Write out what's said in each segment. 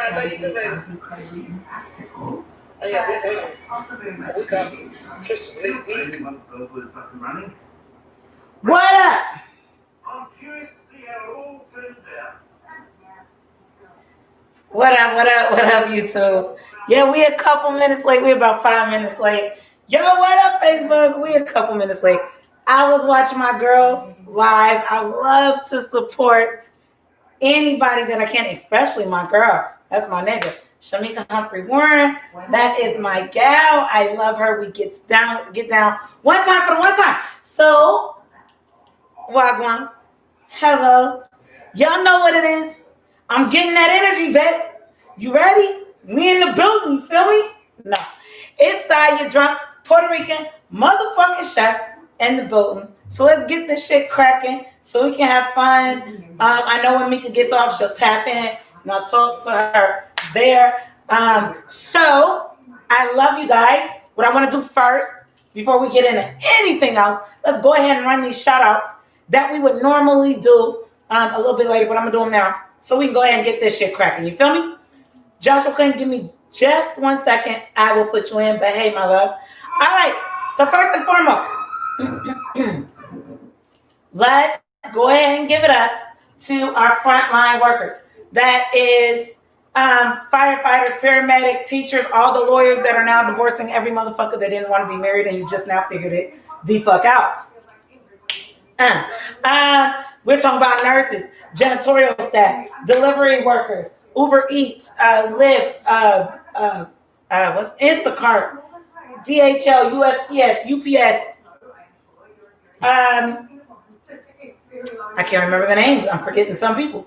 I love you too, baby. Oh yeah, we do. We come consistently. What up? I'm curious to see how it all turns out. What up? What up? What up, YouTube? Yeah, we a couple minutes late. We about 5 minutes late. Yo, what up, Facebook? We a couple minutes late. I was watching my girls live. I love to support anybody that I can, especially my girl. That's my nigga. Shamika Humphrey Warren. That is my gal. I love her. We get down one time for the one time. So, Wagwan. Hello. Y'all know what it is. I'm getting that energy, vet. You ready? We in the building, you feel me? No. It's Saya Drunk, Puerto Rican, motherfucking chef in the building. So let's get this shit cracking so we can have fun. I know when Mika gets off, she'll tap in and I'll talk to her there. So I love you guys. What I want to do first, before we get into anything else, let's go ahead and run these shout outs that we would normally do a little bit later, but I'm going to do them now so we can go ahead and get this shit cracking. You feel me? Joshua Clinton, give me just 1 second. I will put you in, but hey, my love. All right. So first and foremost, let's go ahead and give it up to our frontline workers. That is firefighters, paramedic, teachers, all the lawyers that are now divorcing every motherfucker that didn't want to be married and you just now figured it the fuck out. We're talking about nurses, janitorial staff, delivery workers, Uber Eats, Lyft, what's Instacart, DHL, USPS, UPS. I can't remember the names. I'm forgetting some people.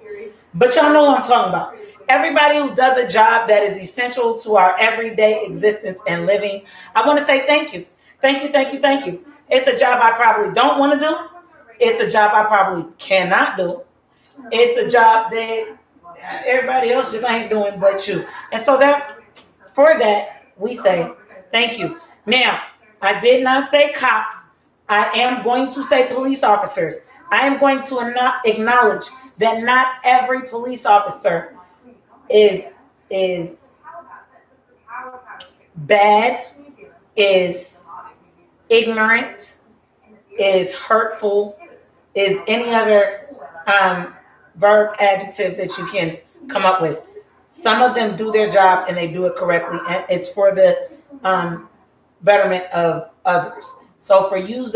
But y'all know what I'm talking about. Everybody who does a job that is essential to our everyday existence and living, I want to say thank you. Thank you, thank you, thank you. It's a job I probably don't want to do. It's a job I probably cannot do. It's a job that everybody else just ain't doing but you. And so that for that, we say thank you. Now, I did not say cops. I am going to say police officers. I am going to acknowledge that not every police officer is bad, is ignorant, is hurtful, is any other verb, adjective that you can come up with. Some of them do their job and they do it correctly, and it's for the betterment of others. So for you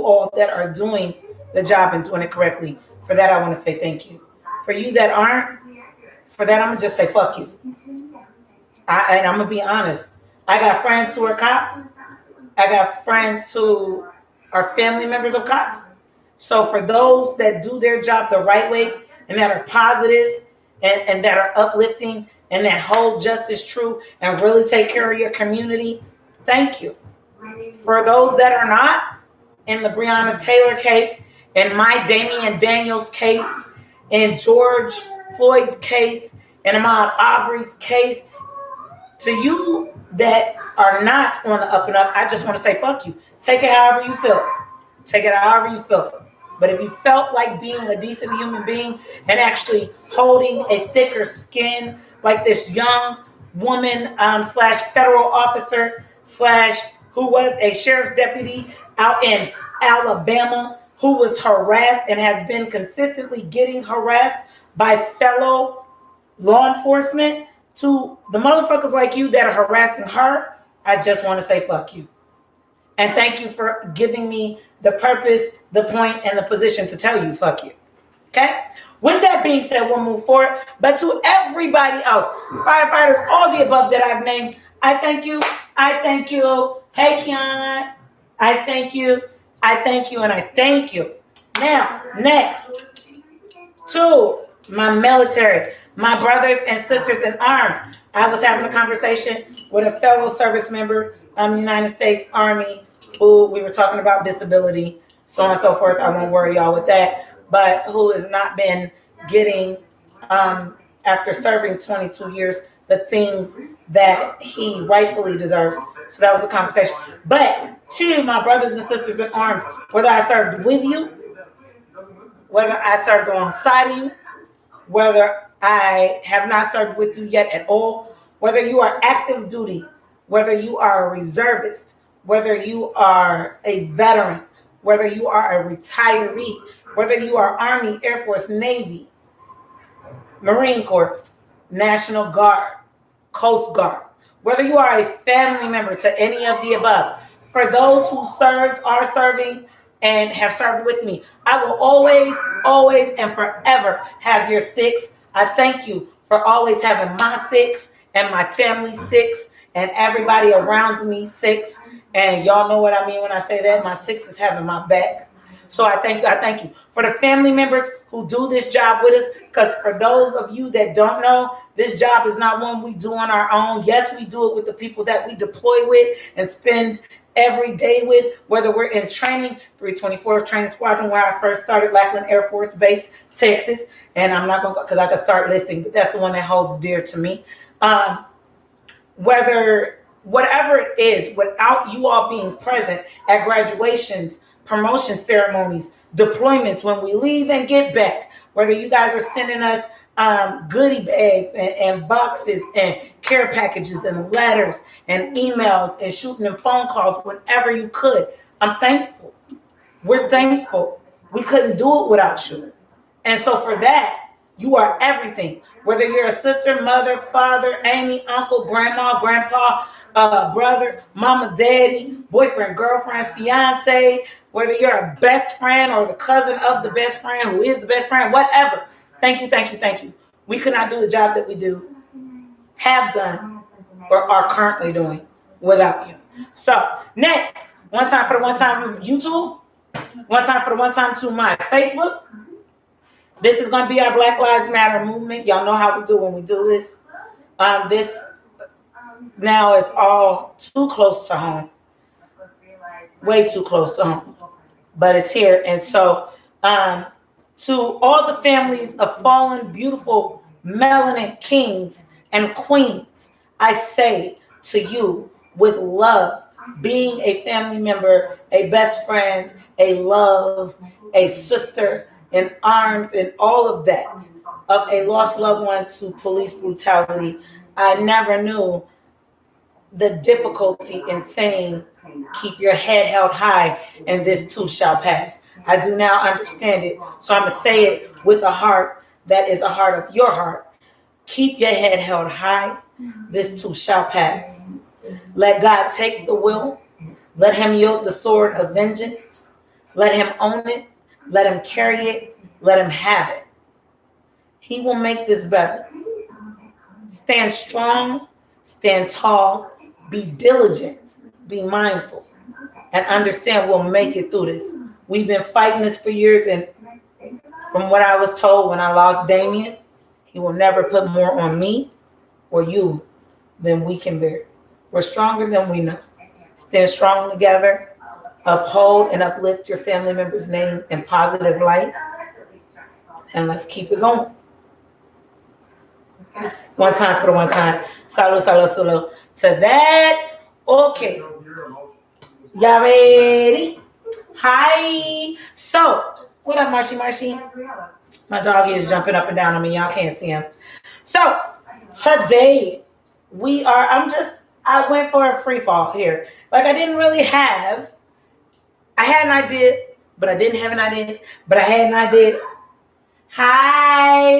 all that are doing the job and doing it correctly, for that I want to say thank you. For you that aren't, for that I'm gonna just say fuck you. And I'm gonna be honest. I got friends who are cops. I got friends who are family members of cops. So for those that do their job the right way and that are positive and that are uplifting and that hold justice true and really take care of your community, thank you. For those that are not, in the Breonna Taylor case, in my Damian Daniels case, in George Floyd's case, in Ahmaud Arbery's case, to you that are not on the up and up, I just want to say fuck you. Take it however you feel. Take it however you feel. But if you felt like being a decent human being and actually holding a thicker skin like this young woman slash federal officer slash who was a sheriff's deputy out in Alabama who was harassed and has been consistently getting harassed by fellow law enforcement, to the motherfuckers like you that are harassing her, I just want to say fuck you. And thank you for giving me the purpose, the point, and the position to tell you fuck you. Okay? With that being said, we'll move forward. But to everybody else, firefighters, all the above that I've named, I thank you. I thank you. Hey, Kian. I thank you. I thank you. And I thank you. Now, next, to my military, my brothers and sisters in arms. I was having a conversation with a fellow service member of the United States Army who we were talking about disability, so on and so forth. I won't worry y'all with that, but who has not been getting, after serving 22 years, the things that he rightfully deserves. So that was a conversation. But to my brothers and sisters in arms, whether I served with you, whether I served alongside of you, whether I have not served with you yet at all. Whether you are active duty, whether you are a reservist, whether you are a veteran, whether you are a retiree, whether you are Army, Air Force, Navy, Marine Corps, National Guard, Coast Guard, whether you are a family member to any of the above, for those who served, are serving, and have served with me, I will always, always, and forever have your six. I thank you for always having my six and my family six and everybody around me six. And y'all know what I mean when I say that. My six is having my back. So I thank you. I thank you for the family members who do this job with us. Because for those of you that don't know, this job is not one we do on our own. Yes, we do it with the people that we deploy with and spend every day with, whether we're in training, 324th Training Squadron, where I first started, Lackland Air Force Base, Texas. And I'm not going to, because I could start listing, but that's the one that holds dear to me. Whatever it is, without you all being present at graduations, promotion ceremonies, deployments, when we leave and get back, whether you guys are sending us goodie bags and boxes and care packages and letters and emails and shooting them phone calls whenever you could, I'm thankful. We're thankful. We couldn't do it without you. And so for that, you are everything. Whether you're a sister, mother, father, auntie, uncle, grandma, grandpa, brother, mama, daddy, boyfriend, girlfriend, fiance, whether you're a best friend or the cousin of the best friend who is the best friend, whatever. Thank you, thank you, thank you. We could not do the job that we do, have done, or are currently doing without you. So next, one time for the one time YouTube, one time for the one time to my Facebook. This is going to be our Black Lives Matter movement. Y'all know how we do when we do this. This now is all too close to home. Way too close to home. But it's here. And so to all the families of fallen, beautiful, melanin kings and queens, I say to you with love, being a family member, a best friend, a love, a sister in arms, and all of that, of a lost loved one to police brutality, I never knew the difficulty in saying, keep your head held high, and this too shall pass. I do now understand it. So I'm going to say it with a heart that is a heart of your heart. Keep your head held high. This too shall pass. Let God take the will. Let him yield the sword of vengeance. Let him own it. Let him carry it. Let him have it. He will make this better. Stand strong. Stand tall. Be diligent. Be mindful. And understand we'll make it through this. We've been fighting this for years, and from what I was told when I lost Damien, he will never put more on me or you than we can bear. We're stronger than we know. Stand strong together. Uphold and uplift your family member's name in positive light. And let's keep it going. One time for the one time. Salud, salud, salud. To that, okay. Y'all ready? Hi. So, what up, Marshy? My dog is jumping up and down on me. Y'all can't see him. So, today, I went for a free fall here. Like, I had an idea, but I didn't have an idea, but I had an idea. Hi.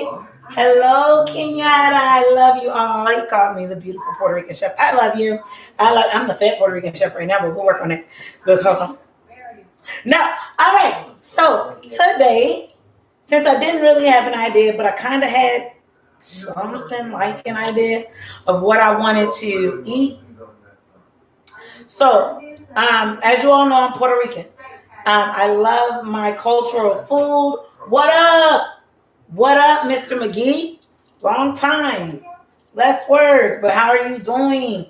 Hello, Kenyatta. I love you all. He called me the beautiful Puerto Rican chef. I love you. I'm the fat Puerto Rican chef right now, but we'll work on it. Look, hold on. Now, all right. So today, since I didn't really have an idea, but I kind of had something like an idea of what I wanted to eat. So, as you all know, I'm Puerto Rican. I love my cultural food. What up? What up, Mr. McGee? Long time. Less words, but how are you doing?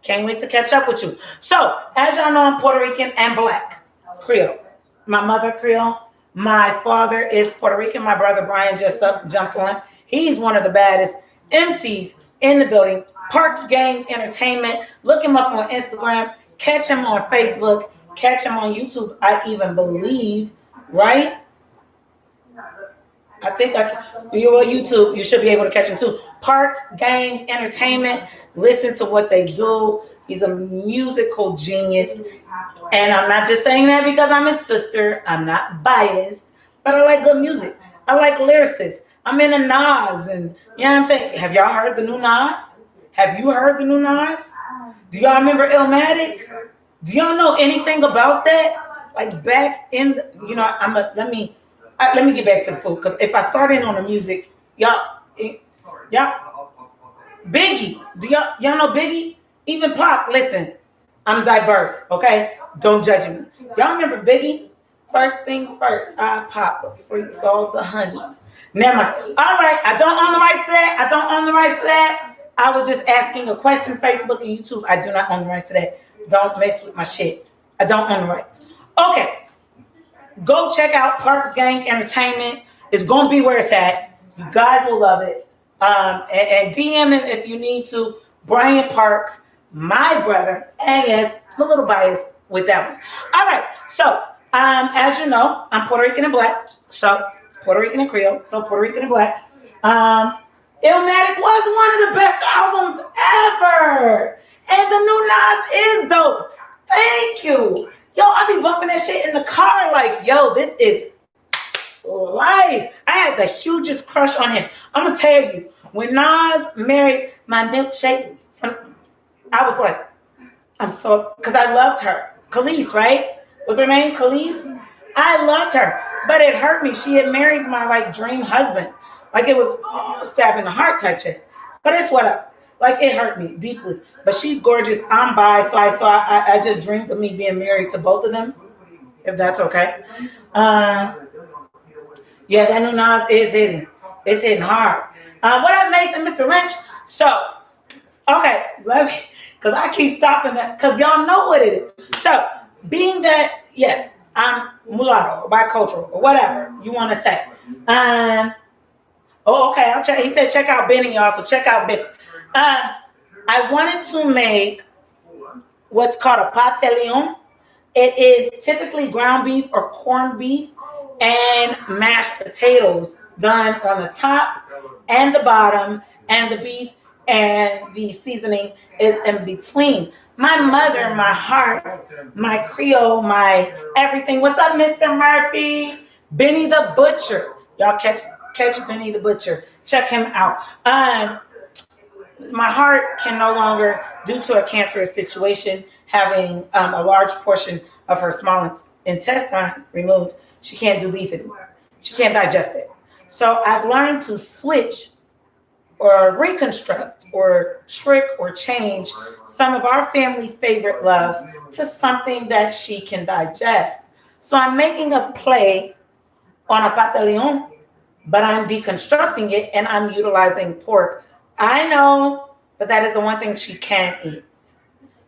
Can't wait to catch up with you. So, as y'all know, I'm Puerto Rican and Black. Creole. My mother Creole. My father is Puerto Rican. My brother Brian just jumped on. He's one of the baddest MCs in the building. Parks Gang Entertainment. Look him up on Instagram. Catch him on Facebook. Catch him on YouTube. I even believe, right? I think you on YouTube. You should be able to catch him too. Parks, Gang, Entertainment. Listen to what they do. He's a musical genius, and I'm not just saying that because I'm his sister. I'm not biased, but I like good music. I like lyricists. I'm into Nas, and you know what I'm saying. Have y'all heard the new Nas? Have you heard the new Nas? Do y'all remember Illmatic? Do y'all know anything about that? Like back in, let me get back to the food because if I start in on the music, y'all, Biggie. Do y'all know Biggie? Even Pop. Listen, I'm diverse. Okay, don't judge me. Y'all remember Biggie? First thing first, I pop the freaks all the honeys. Never mind. All right, I don't own the rights to that. I don't own the rights to that. I was just asking a question. Facebook and YouTube. I do not own the rights to that. Don't mess with my shit. I don't own the rights. Okay, go check out Parks Gang Entertainment. It's gonna be where it's at. You guys will love it. And DM him if you need to. Brian Parks, my brother, and yes, I'm a little biased with that one. All right, so as you know, I'm Puerto Rican and Black, so Puerto Rican and Creole, so Puerto Rican and Black. Illmatic was one of the best albums ever, and the new Nas is dope. Thank you. Yo, I be bumping that shit in the car like, yo, this is life. I had the hugest crush on him. I'm gonna tell you, when Nas married my milkshake, I was like, I'm so, because I loved her. Khalees, right? Was her name Khalees? I loved her, but it hurt me. She had married my like dream husband. Like it was stab in the heart type shit. But it's what like it hurt me deeply. But she's gorgeous. I'm bi, so I just dreamed of me being married to both of them, if that's okay. Um, yeah, that new Nas is hitting. It's hitting hard. What up, Mason, Mr. Lynch? So, okay, let me, because I keep stopping that, because y'all know what it is. So, being that, yes, I'm mulatto or bicultural or whatever you want to say. Okay, I'll check. He said check out Benny, y'all. So check out Benny. I wanted to make what's called a pate leon. It is typically ground beef or corned beef and mashed potatoes done on the top and the bottom, and the beef and the seasoning is in between. My mother, my heart, my Creole, my everything. What's up, Mr. Murphy? Benny the Butcher. Y'all catch Benny the Butcher. Check him out. My heart can no longer, due to a cancerous situation, having a large portion of her small intestine removed. She can't do beef anymore. She can't digest it. So I've learned to switch or reconstruct or trick or change some of our family favorite loves to something that she can digest. So I'm making a play on a pate leon, but I'm deconstructing it and I'm utilizing pork. I know, but that is the one thing she can't eat.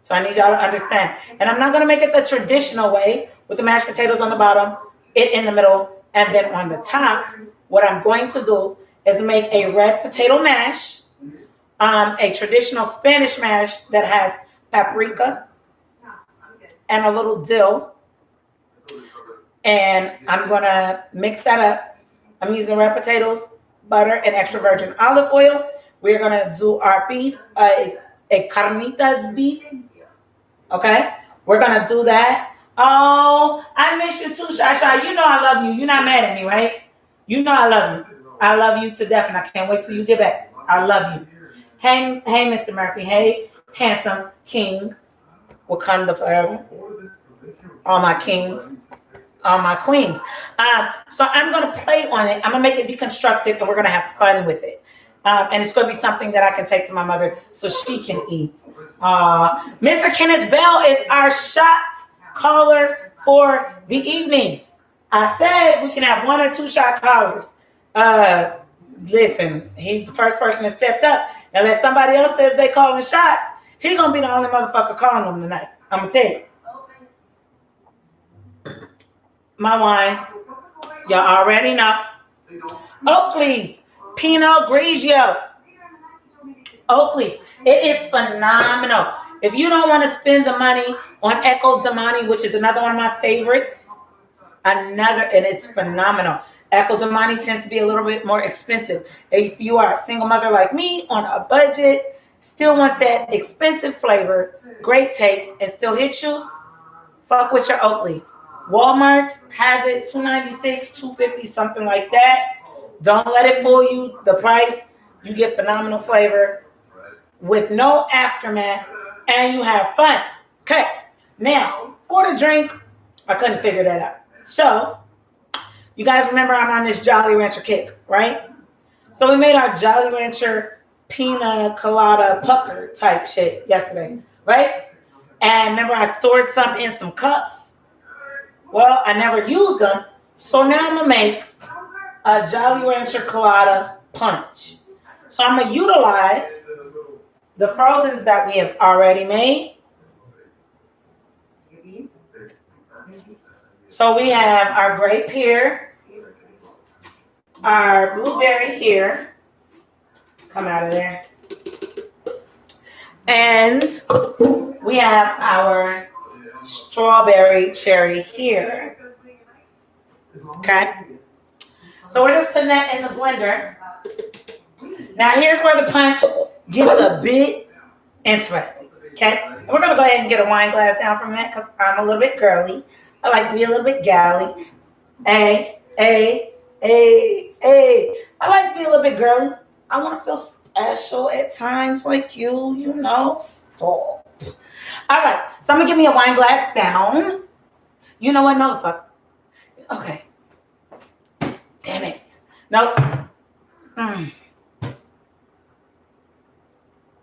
So I need y'all to understand. And I'm not going to make it the traditional way with the mashed potatoes on the bottom, it in the middle, and then on the top. What I'm going to do is make a red potato mash, a traditional Spanish mash that has paprika and a little dill. And I'm going to mix that up. I'm using red potatoes, butter, and extra virgin olive oil. We're going to do our beef, a carnitas beef. Okay? We're going to do that. Oh, I miss you too, Shasha. You know I love you. You're not mad at me, right? You know I love you. I love you to death, and I can't wait till you get back. I love you. Hey, Mr. Murphy. Hey, handsome king. Wakanda forever. All my kings. All my queens. So I'm going to play on it. I'm going to make it deconstructed, and we're going to have fun with it. And it's going to be something that I can take to my mother so she can eat. Mr. Kenneth Bell is our shot caller for the evening. I said we can have 1 or 2 shot callers. Listen, he's the first person that stepped up. Unless somebody else says they calling shots, he's going to be the only motherfucker calling them tonight. I'm going to tell you. My wine, y'all already know. Oakley, Pinot Grigio. Oakley, it is phenomenal. If you don't want to spend the money on Echo Damani, which is another one of my favorites, and it's phenomenal. Echo Damani tends to be a little bit more expensive. If you are a single mother like me on a budget, still want that expensive flavor, great taste, and still hit you, fuck with your oak leaf. Walmart has it $2.96, $2.50, something like that. Don't let it fool you. The price, you get phenomenal flavor with no aftermath, and you have fun. Okay, now for the drink, I couldn't figure that out. So, you guys remember I'm on this Jolly Rancher kick, right? So we made our Jolly Rancher pina colada pucker type shit yesterday, right? And remember I stored some in some cups? Well, I never used them. So now I'm going to make a Jolly Rancher colada punch. So I'm going to utilize the frozens that we have already made. So we have our grape here, our blueberry here, come out of there, and we have our strawberry cherry here. Okay, so we're just putting that in the blender. Now here's where the punch gets a bit interesting. Okay, and we're gonna go ahead and get a wine glass down from that because I'm a little bit girly. I like to be a little bit galley. I like to be a little bit girly. I want to feel special at times like you know. Stop. All right, so I'm going to give me a wine glass down. You know what? No, the fuck. Okay. Damn it. Nope.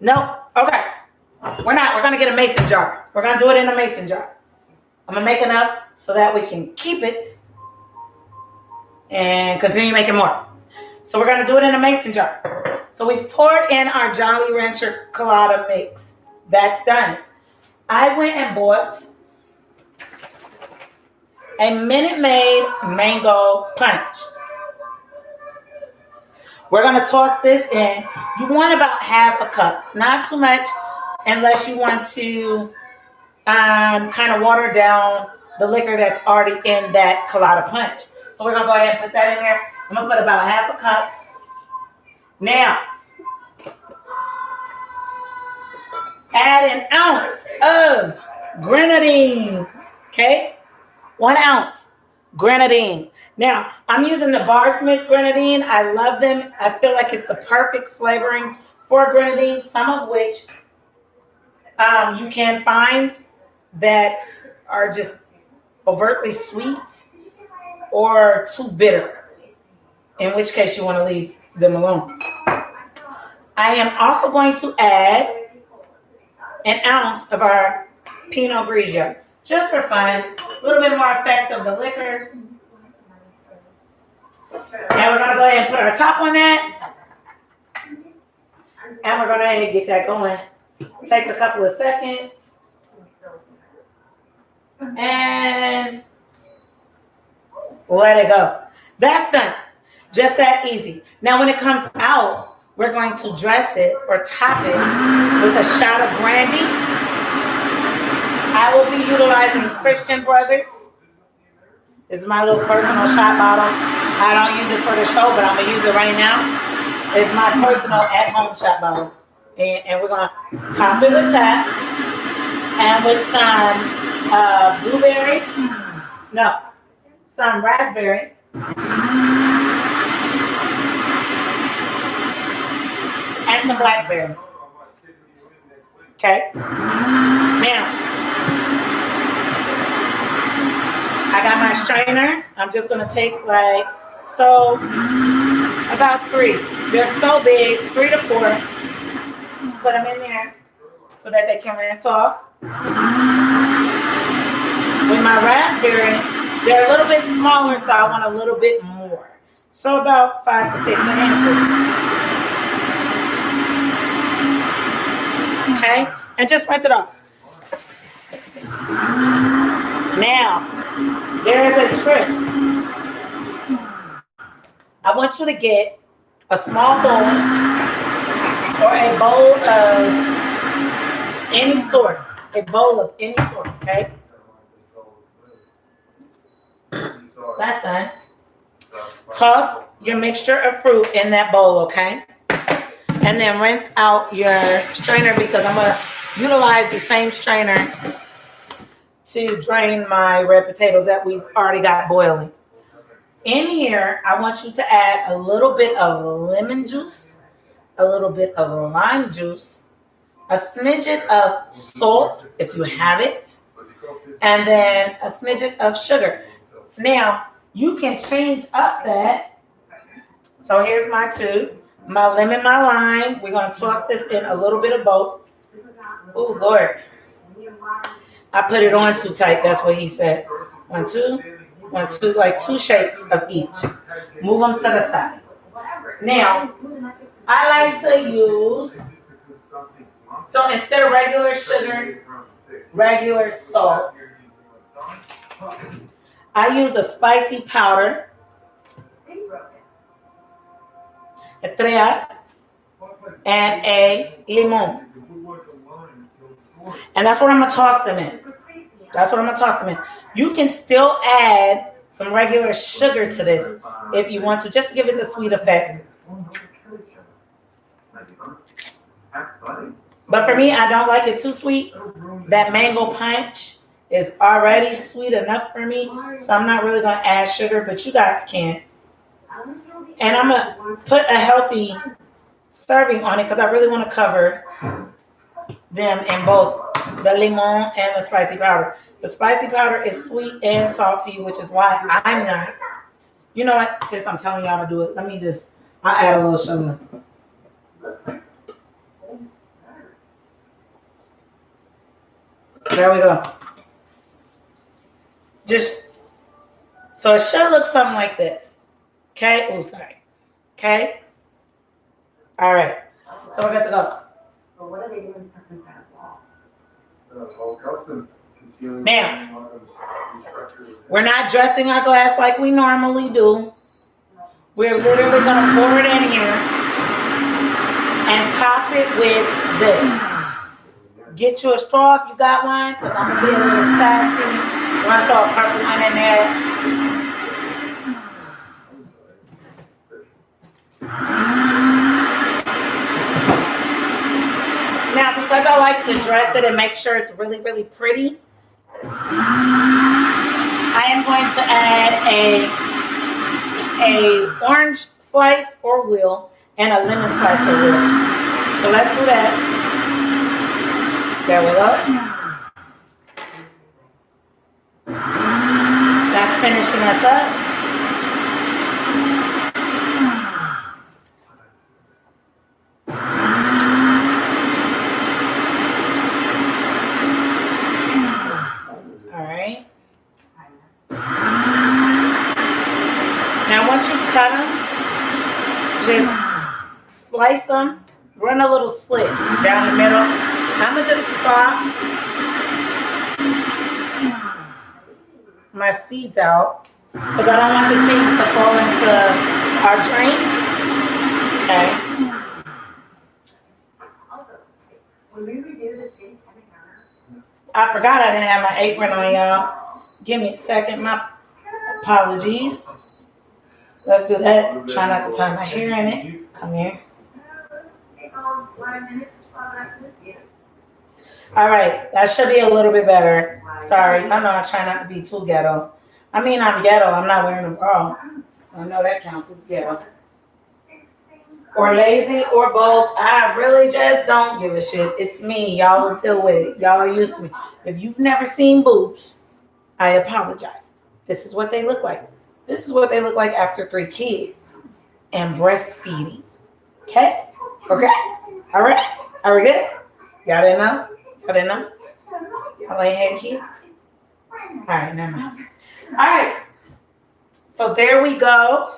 Nope. Okay. We're not. We're going to get a mason jar. We're going to do it in a mason jar. I'm going to make enough so that we can keep it and continue making more. So we're going to do it in a mason jar. So we've poured in our Jolly Rancher colada mix. That's done. I went and bought a Minute Maid mango punch. We're going to toss this in. You want about half a cup. Not too much unless you want to kind of water down the liquor that's already in that colada punch. So we're going to go ahead and put that in there. I'm going to put about half a cup. Now, add an ounce of grenadine. Okay? 1 ounce grenadine. Now, I'm using the Bar Smith grenadine. I love them. I feel like it's the perfect flavoring for grenadine, some of which you can find that are just overtly sweet or too bitter, in which case you want to leave them alone. I am also going to add an ounce of our Pinot Grigio, just for fun, a little bit more effect of the liquor. And we're going to go ahead and put our top on that. And we're going to go ahead and get that going. It takes a couple of seconds. And let it go. That's done. Just that easy. Now when it comes out, we're going to dress it or top it with a shot of brandy. I will be utilizing Christian Brothers. This is my little personal shot bottle. I don't use it for the show, but I'm going to use it right now. It's my personal at-home shot bottle. And we're going to top it with that. And with some blueberry. No. Some raspberry. And some blackberry. Okay. Now, I got my strainer. I'm just going to take about 3. They're so big, 3 to 4. Put them in there so that they can rinse off. With my raspberry, they're a little bit smaller, so I want a little bit more. So about 5 to 6 handfuls. Okay, and just rinse it off. Now, there is a trick. I want you to get a small bowl or a bowl of any sort. A bowl of any sort, okay? That's done. Toss your mixture of fruit in that bowl, okay? And then rinse out your strainer because I'm going to utilize the same strainer to drain my red potatoes that we've already got boiling. In here, I want you to add a little bit of lemon juice, a little bit of lime juice, a smidget of salt if you have it, and then a smidget of sugar. Now, you can change up that. So here's my two, my lemon, my lime. We're going to toss this in a little bit of both. Oh, Lord. I put it on too tight. That's what he said. 1, 2, 1, 2, like 2 shakes of each. Move them to the side. Now, I like to use, so instead of regular sugar, regular salt, I use a spicy powder, estrellas, and a limon. And that's what I'm going to toss them in. That's what I'm going to toss them in. You can still add some regular sugar to this if you want to, just to give it the sweet effect. But for me, I don't like it too sweet. That mango punch is already sweet enough for me, so I'm not really going to add sugar, but you guys can. And I'm going to put a healthy serving on it because I really want to cover them in both the lemon and the spicy powder. The spicy powder is sweet and salty, which is why I'm not. You know what? Since I'm telling y'all to do it, I'll add a little sugar. There we go. So it should look something like this. Okay? Oh, sorry. Okay? All right. So we're good to go. But what are they doing for some kind of law? Now, we're not dressing our glass like we normally do. We're literally going to pour it in here and top it with this. Get you a straw if you got one, because I'm going to be a little sassy. We're going to throw a purple one in there. Now, because I like to dress it and make sure it's really, really pretty, I am going to add a orange slice or wheel and a lemon slice or wheel. So let's do that. There we go. That's finishing us up. Now, once you cut them, just slice them, run a little slit down the middle. I'm going to just pop my seeds out because I don't want the seeds to fall into our drink. Okay. Also, when we redo the sink on the counter, I forgot I didn't have my apron on, y'all. Give me a second. My apologies. Let's do that. Try not to tie my hair in it. Come here. All right. That should be a little bit better. Sorry. I know I try not to be too ghetto. I mean, I'm ghetto. I'm not wearing a bra. So I know that counts as ghetto. Or lazy or both. I really just don't give a shit. It's me. Y'all will deal with it. Y'all are used to me. If you've never seen boobs, I apologize. This is what they look like. This is what they look like after 3 kids and breastfeeding. Okay? Okay? All right? Are we good? Y'all didn't know? Y'all didn't know? Y'all ain't had kids? All right, never mind. All right. So there we go.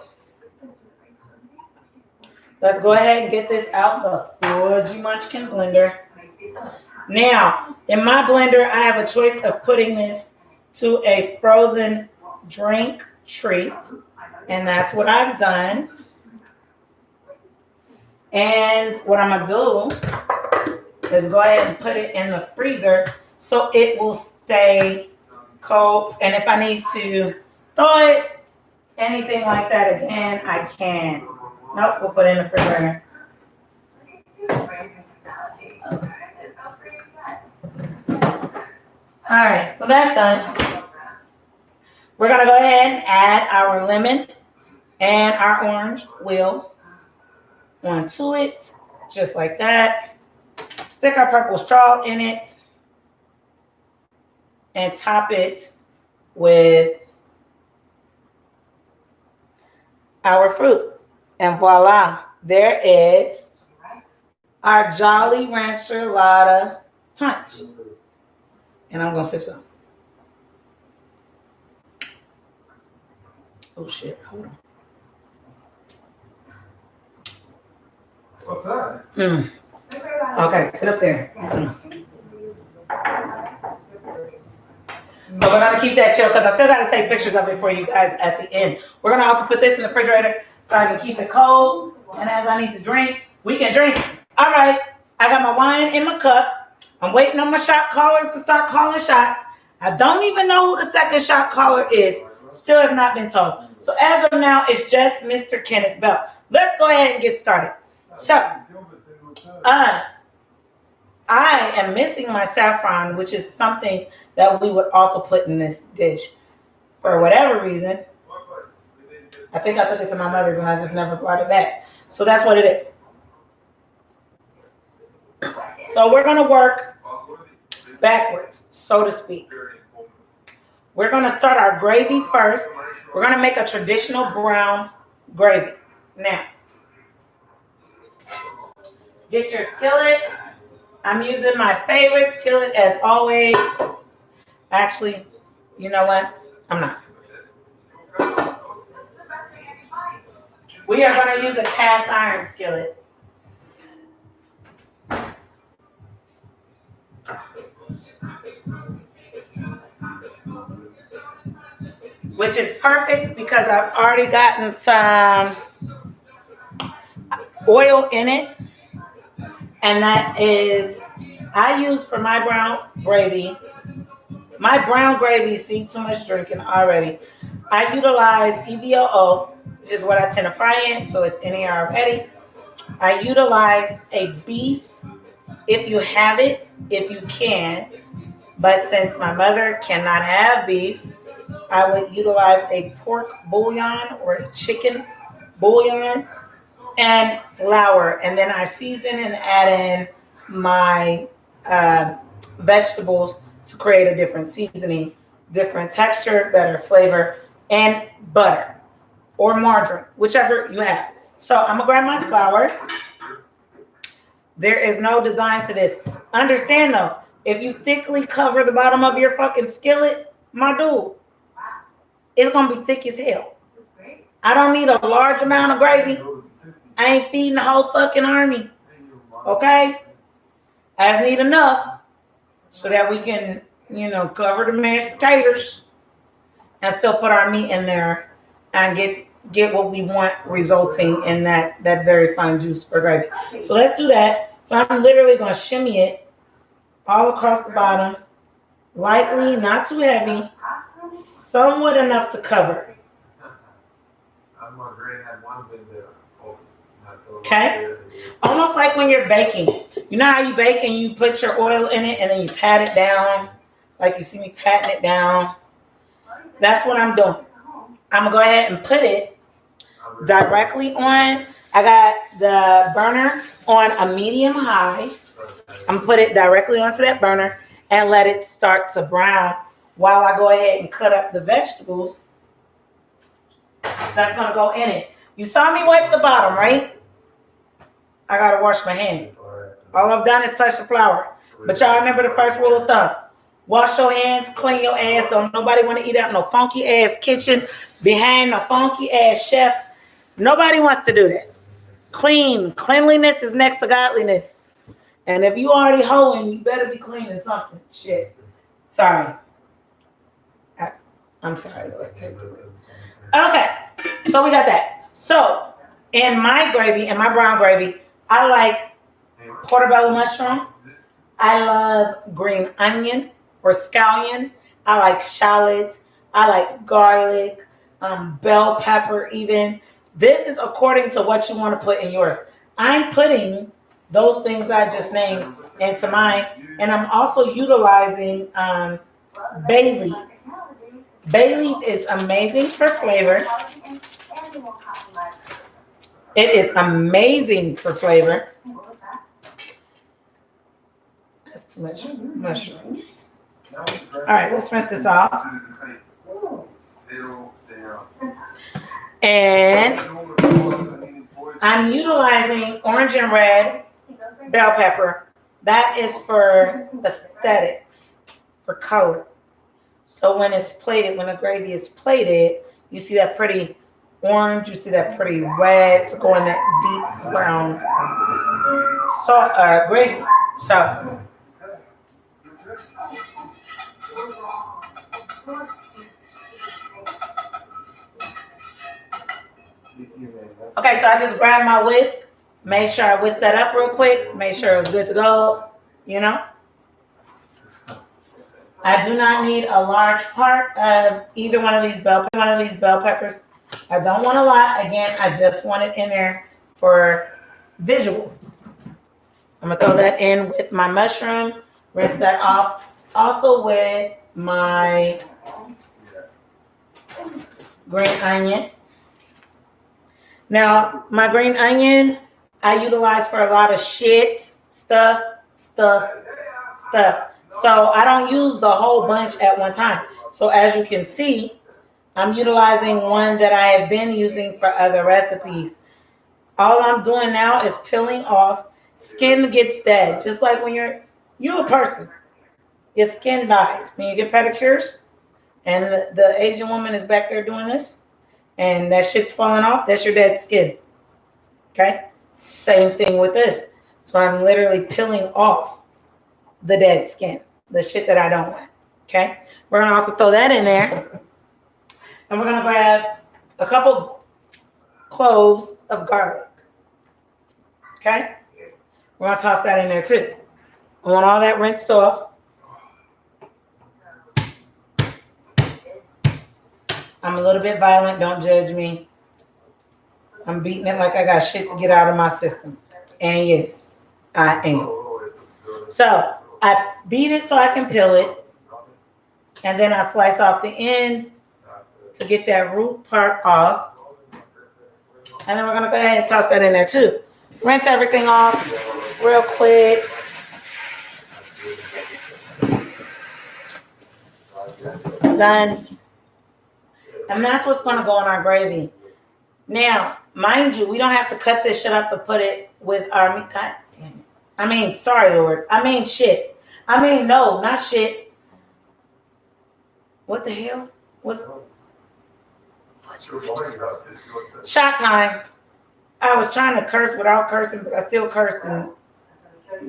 Let's go ahead and get this out the Fudgy Munchkin blender. Now, in my blender, I have a choice of putting this to a frozen drink treat, and that's what I've done. And what I'm going to do is go ahead and put it in the freezer so it will stay cold. And if I need to thaw it, anything like that again, I can. Nope, we'll put it in the refrigerator. All right, so that's done. We're gonna go ahead and add our lemon and our orange wheel onto it, just like that. Stick our purple straw in it and top it with our fruit. And voila, there is our Jolly Rancher Lotta Punch. And I'm gonna sip some. Oh shit, hold on. What's that? Okay, sit up there. So we're gonna keep that chill because I still gotta take pictures of it for you guys at the end. We're gonna also put this in the refrigerator so I can keep it cold. And as I need to drink, we can drink. All right, I got my wine in my cup. I'm waiting on my shot callers to start calling shots. I don't even know who the second shot caller is. Still have not been told. So as of now, it's just Mr. Kenneth Bell. Let's go ahead and get started. So, I am missing my saffron, which is something that we would also put in this dish. For whatever reason, I think I took it to my mother's and I just never brought it back. So that's what it is. So we're going to work backwards, so to speak. We're going to start our gravy first. We're going to make a traditional brown gravy. Now, get your skillet. I'm using my favorite skillet as always. Actually, you know what? I'm not. We are going to use a cast iron skillet. Which is perfect because I've already gotten some oil in it. And that is, I use for my brown gravy. My brown gravy, see, too much drinking already. I utilize EVOO, which is what I tend to fry in, so it's in here already. I utilize a beef, if you have it, if you can. But since my mother cannot have beef, I would utilize a pork bouillon or a chicken bouillon and flour. And then I season and add in my vegetables to create a different seasoning, different texture, better flavor, and butter or margarine, whichever you have. So I'm gonna grab my flour. There is no design to this. Understand though, if you thickly cover the bottom of your fucking skillet, my dude, it's gonna be thick as hell. I don't need a large amount of gravy. I ain't feeding the whole fucking army. Okay? I just need enough so that we can, cover the mashed potatoes and still put our meat in there and get what we want, resulting in that very fine juice for gravy. So let's do that. So I'm literally gonna shimmy it all across the bottom, lightly, not too heavy, somewhat enough to cover. Okay? Almost like when you're baking. You know how you bake and you put your oil in it and then you pat it down? Like you see me patting it down. That's what I'm doing. I'm going to go ahead and put it directly on. I got the burner on a medium high. I'm going to put it directly onto that burner and let it start to brown while I go ahead and cut up the vegetables that's going to go in it. You saw me wipe the bottom, right? I got to wash my hands. All I've done is touch the flour. But y'all remember the first rule of thumb. Wash your hands, clean your ass. Don't nobody want to eat out no funky ass kitchen behind no funky ass chef. Nobody wants to do that. Cleanliness is next to godliness. And if you already hoeing, you better be cleaning something. Shit. Sorry. I'm sorry. Okay. So we got that. So in my gravy, in my brown gravy, I like portobello mushroom. I love green onion or scallion. I like shallots. I like garlic. bell pepper even. This is according to what you want to put in yours. I'm putting those things I just named into mine, and I'm also utilizing bay leaf. Bay leaf is amazing for flavor. It is amazing for flavor. That's too much mushroom. All right, let's rinse this off. And I'm utilizing orange and red bell pepper. That is for aesthetics, for color. So when it's plated, when the gravy is plated, you see that pretty orange, you see that pretty red to go in that deep brown salt gravy. So okay, so I just grabbed my whisk, made sure I whisked that up real quick, made sure it was good to go, you know. I do not need a large part of either one of these bell peppers. I don't want a lot. Again, I just want it in there for visual. I'm gonna throw that in with my mushroom, rinse that off. Also with my green onion. Now, my green onion, I utilize for a lot of stuff. So I don't use the whole bunch at one time. So as you can see, I'm utilizing one that I have been using for other recipes. All I'm doing now is peeling off. Skin gets dead. Just like when you're a person, your skin dies. When you get pedicures and the Asian woman is back there doing this and that shit's falling off, that's your dead skin. Okay? Same thing with this. So I'm literally peeling off the dead skin, the shit that I don't want. Okay? We're going to also throw that in there. And we're going to grab a couple cloves of garlic. Okay? We're going to toss that in there too. I want all that rinsed off. I'm a little bit violent. Don't judge me. I'm beating it like I got shit to get out of my system. And yes, I am. So I beat it so I can peel it. And then I slice off the end to get that root part off. And then we're going to go ahead and toss that in there too. Rinse everything off real quick. Done. And that's what's going to go in our gravy. Now, mind you, we don't have to cut this shit up to put it with our meat. God damn it. I mean, sorry, Lord. I mean, shit. I mean, no, not shit. What the hell? Shot time. I was trying to curse without cursing, but I still cursed.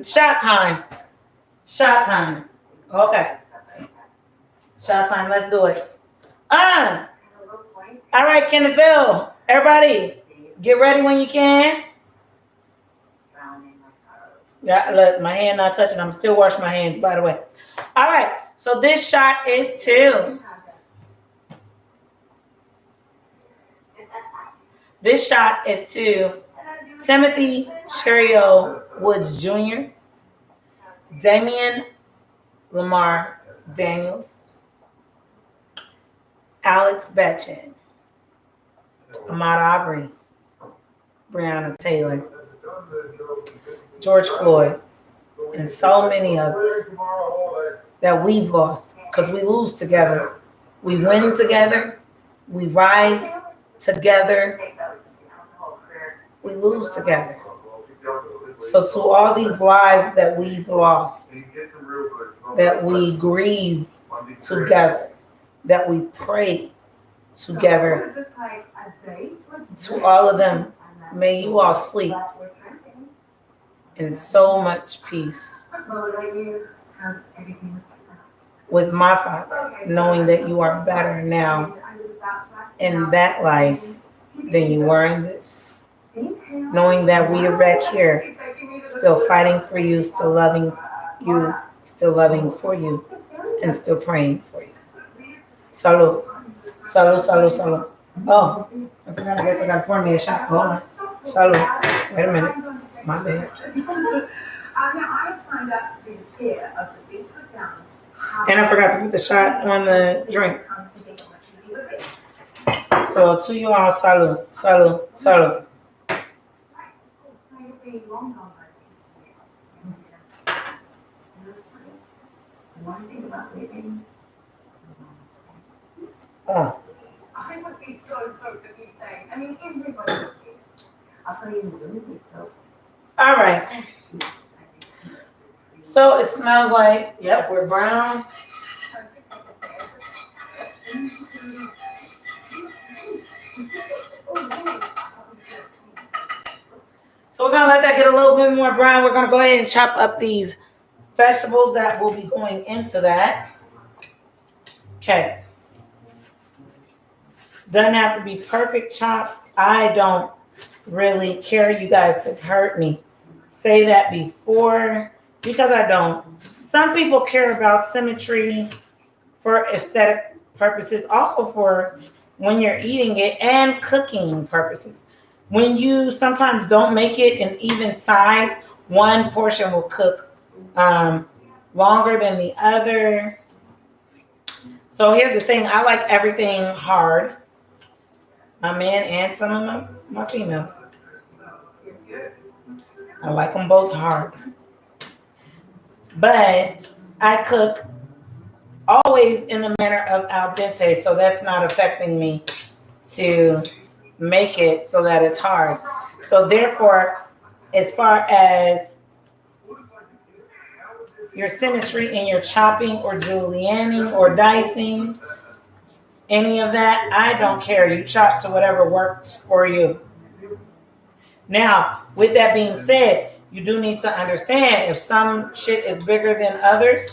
Shot time. Okay. Shot time. Let's do it. All right, Kenneth Bill. Everybody, get ready when you can. Yeah, look, my hand not touching. I'm still washing my hands, by the way. All right. So this shot is to Timothy Cherio Woods Jr., Damian Lamar Daniels, Alex Betchin, Ahmaud Arbery, Breonna Taylor, George Floyd, and so many others that we've lost because we lose together. We win together. We rise together. We lose together. So to all these lives that we've lost, that we grieve together, that we pray together, to all of them, may you all sleep in so much peace with my Father, knowing that you are better now in that life than you were in this. Knowing that we are back here, still fighting for you, still loving you, still loving for you, and still praying for you. Salud. Salud, salud, salud. Oh, I forgot. I guess I got to pour me a shot. Hold on. Salud. Wait a minute. My bad. I signed up to be the chair of the Beachwood Downs. And I forgot to put the shot on the drink. So to you all, salud, salud, salud. One thing about living, Oh, I would be so stoked if you stayed. I mean, everybody would be. I'll tell you, you would be stoked. all right. So it smells like, yep, we're brown. So we're gonna let that get a little bit more brown. We're gonna go ahead and chop up these vegetables that will be going into that. Okay. Doesn't have to be perfect chops. I don't really care. You guys have heard me say that before because I don't. Some people care about symmetry for aesthetic purposes, also for when you're eating it and cooking purposes. When you sometimes don't make it an even size, one portion will cook longer than the other. So here's the thing, I like everything hard. My man and some of my females. I like them both hard. But I cook always in the manner of al dente, so that's not affecting me to make it so that it's hard. So therefore, as far as your symmetry in your chopping or julienning or dicing, any of that, I don't care. You chop to whatever works for you. Now, with that being said, you do need to understand if some shit is bigger than others,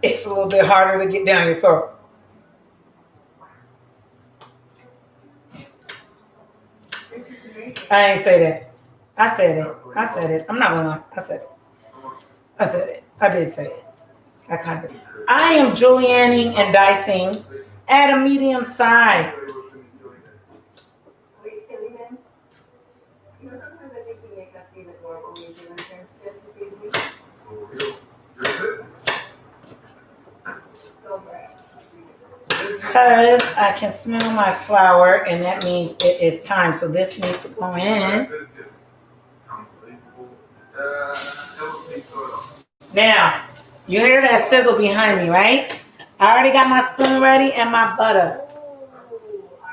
it's a little bit harder to get down your throat. I ain't say that. I said it. I said it. I'm not gonna lie. I said it. I said it. I did say it. I kind of. I am julienning and dicing at a medium size. Because I can smell my flour, and that means it is time. So this needs to go in. Now, you hear that sizzle behind me, right? I already got my spoon ready and my butter.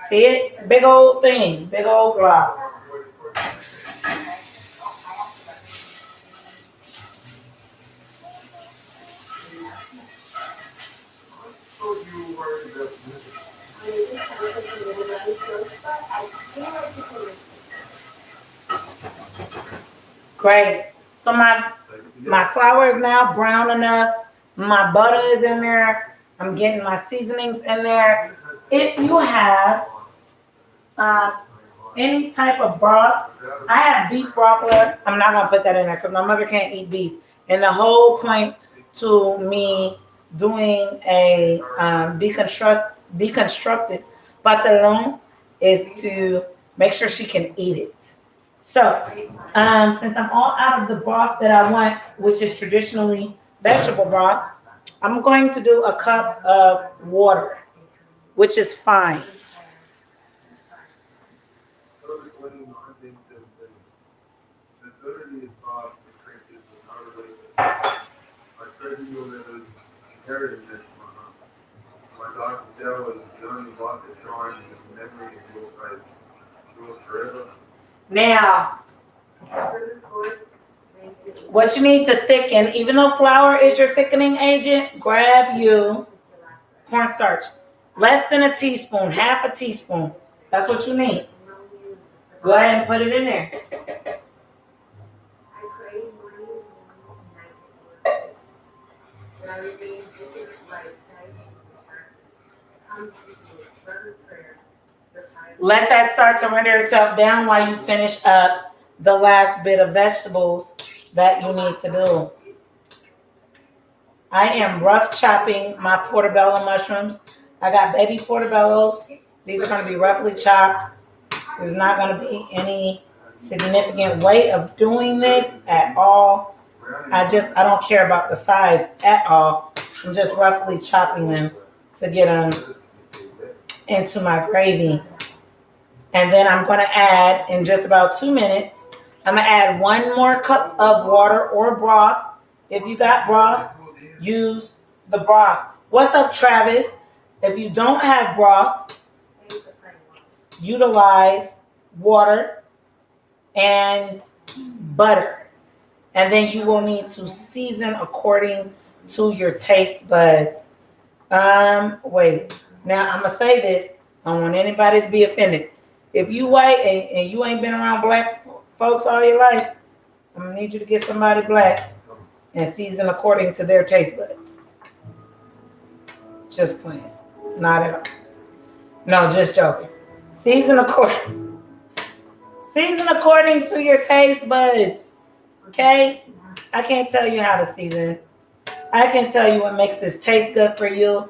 See it? Big old thing. Big old block. Great. So my flour is now brown enough. My butter is in there. I'm getting my seasonings in there. If you have any type of broth, I have beef broth left. I'm not gonna put that in there because my mother can't eat beef. And the whole point to me doing a deconstructed pantalon is to make sure she can eat it. So, since I'm all out of the broth that I want, which is traditionally vegetable broth, I'm going to do a cup of water, which is fine. Now, what you need to thicken, even though flour is your thickening agent, grab you cornstarch. Less than a teaspoon, half a teaspoon. That's what you need. Go ahead and put it in there. Let that start to render itself down while you finish up the last bit of vegetables that you need to do. I am rough chopping my portobello mushrooms. I got baby portobellos These are going to be roughly chopped. There's not going to be any significant way of doing this at all. I don't care about the size at all. I'm just roughly chopping them to get them into my gravy. And then I'm going to add, in just about 2 minutes, I'm going to add 1 more cup of water or broth. If you got broth, use the broth. What's up, Travis? If you don't have broth, utilize water and butter. And then you will need to season according to your taste buds. Wait. Now, I'm going to say this. I don't want anybody to be offended. If you white and you ain't been around black folks all your life, I'm going to need you to get somebody black and season according to their taste buds. Just playing. Not at all. No, just joking. Season according to your taste buds. Okay? I can't tell you how to season. I can tell you what makes this taste good for you.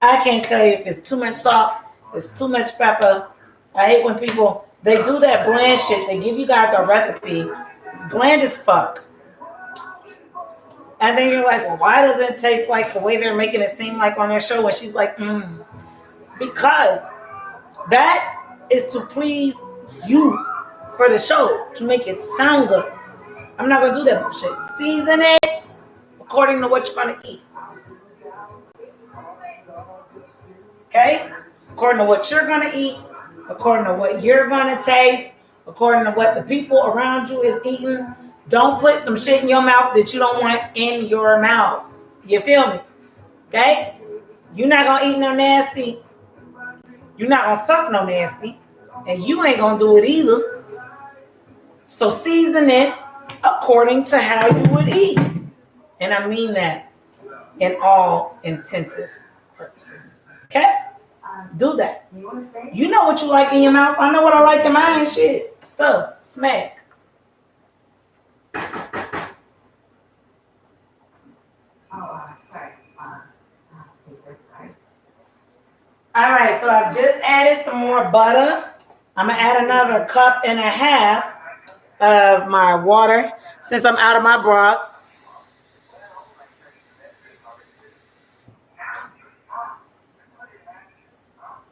I can't tell you if it's too much salt, if it's too much pepper. I hate when people, they do that bland shit. They give you guys a recipe. It's bland as fuck. And then you're like, well, why does it taste like the way they're making it seem like on their show? And she's like, because that is to please you for the show, to make it sound good. I'm not going to do that bullshit. Season it according to what you're going to eat. Okay? According to what you're going to eat, according to what you're going to taste, according to what the people around you is eating. Don't put some shit in your mouth that you don't want in your mouth. You feel me? Okay? You're not going to eat no nasty. You're not going to suck no nasty. And you ain't going to do it either. So season this according to how you would eat. And I mean that in all intensive purposes. Okay? Do that. You know what you like in your mouth. I know what I like in mine. Shit. Stuff. Smack. All right, so I've just added some more butter. I'm going to add another 1.5 cups of my water since I'm out of my broth.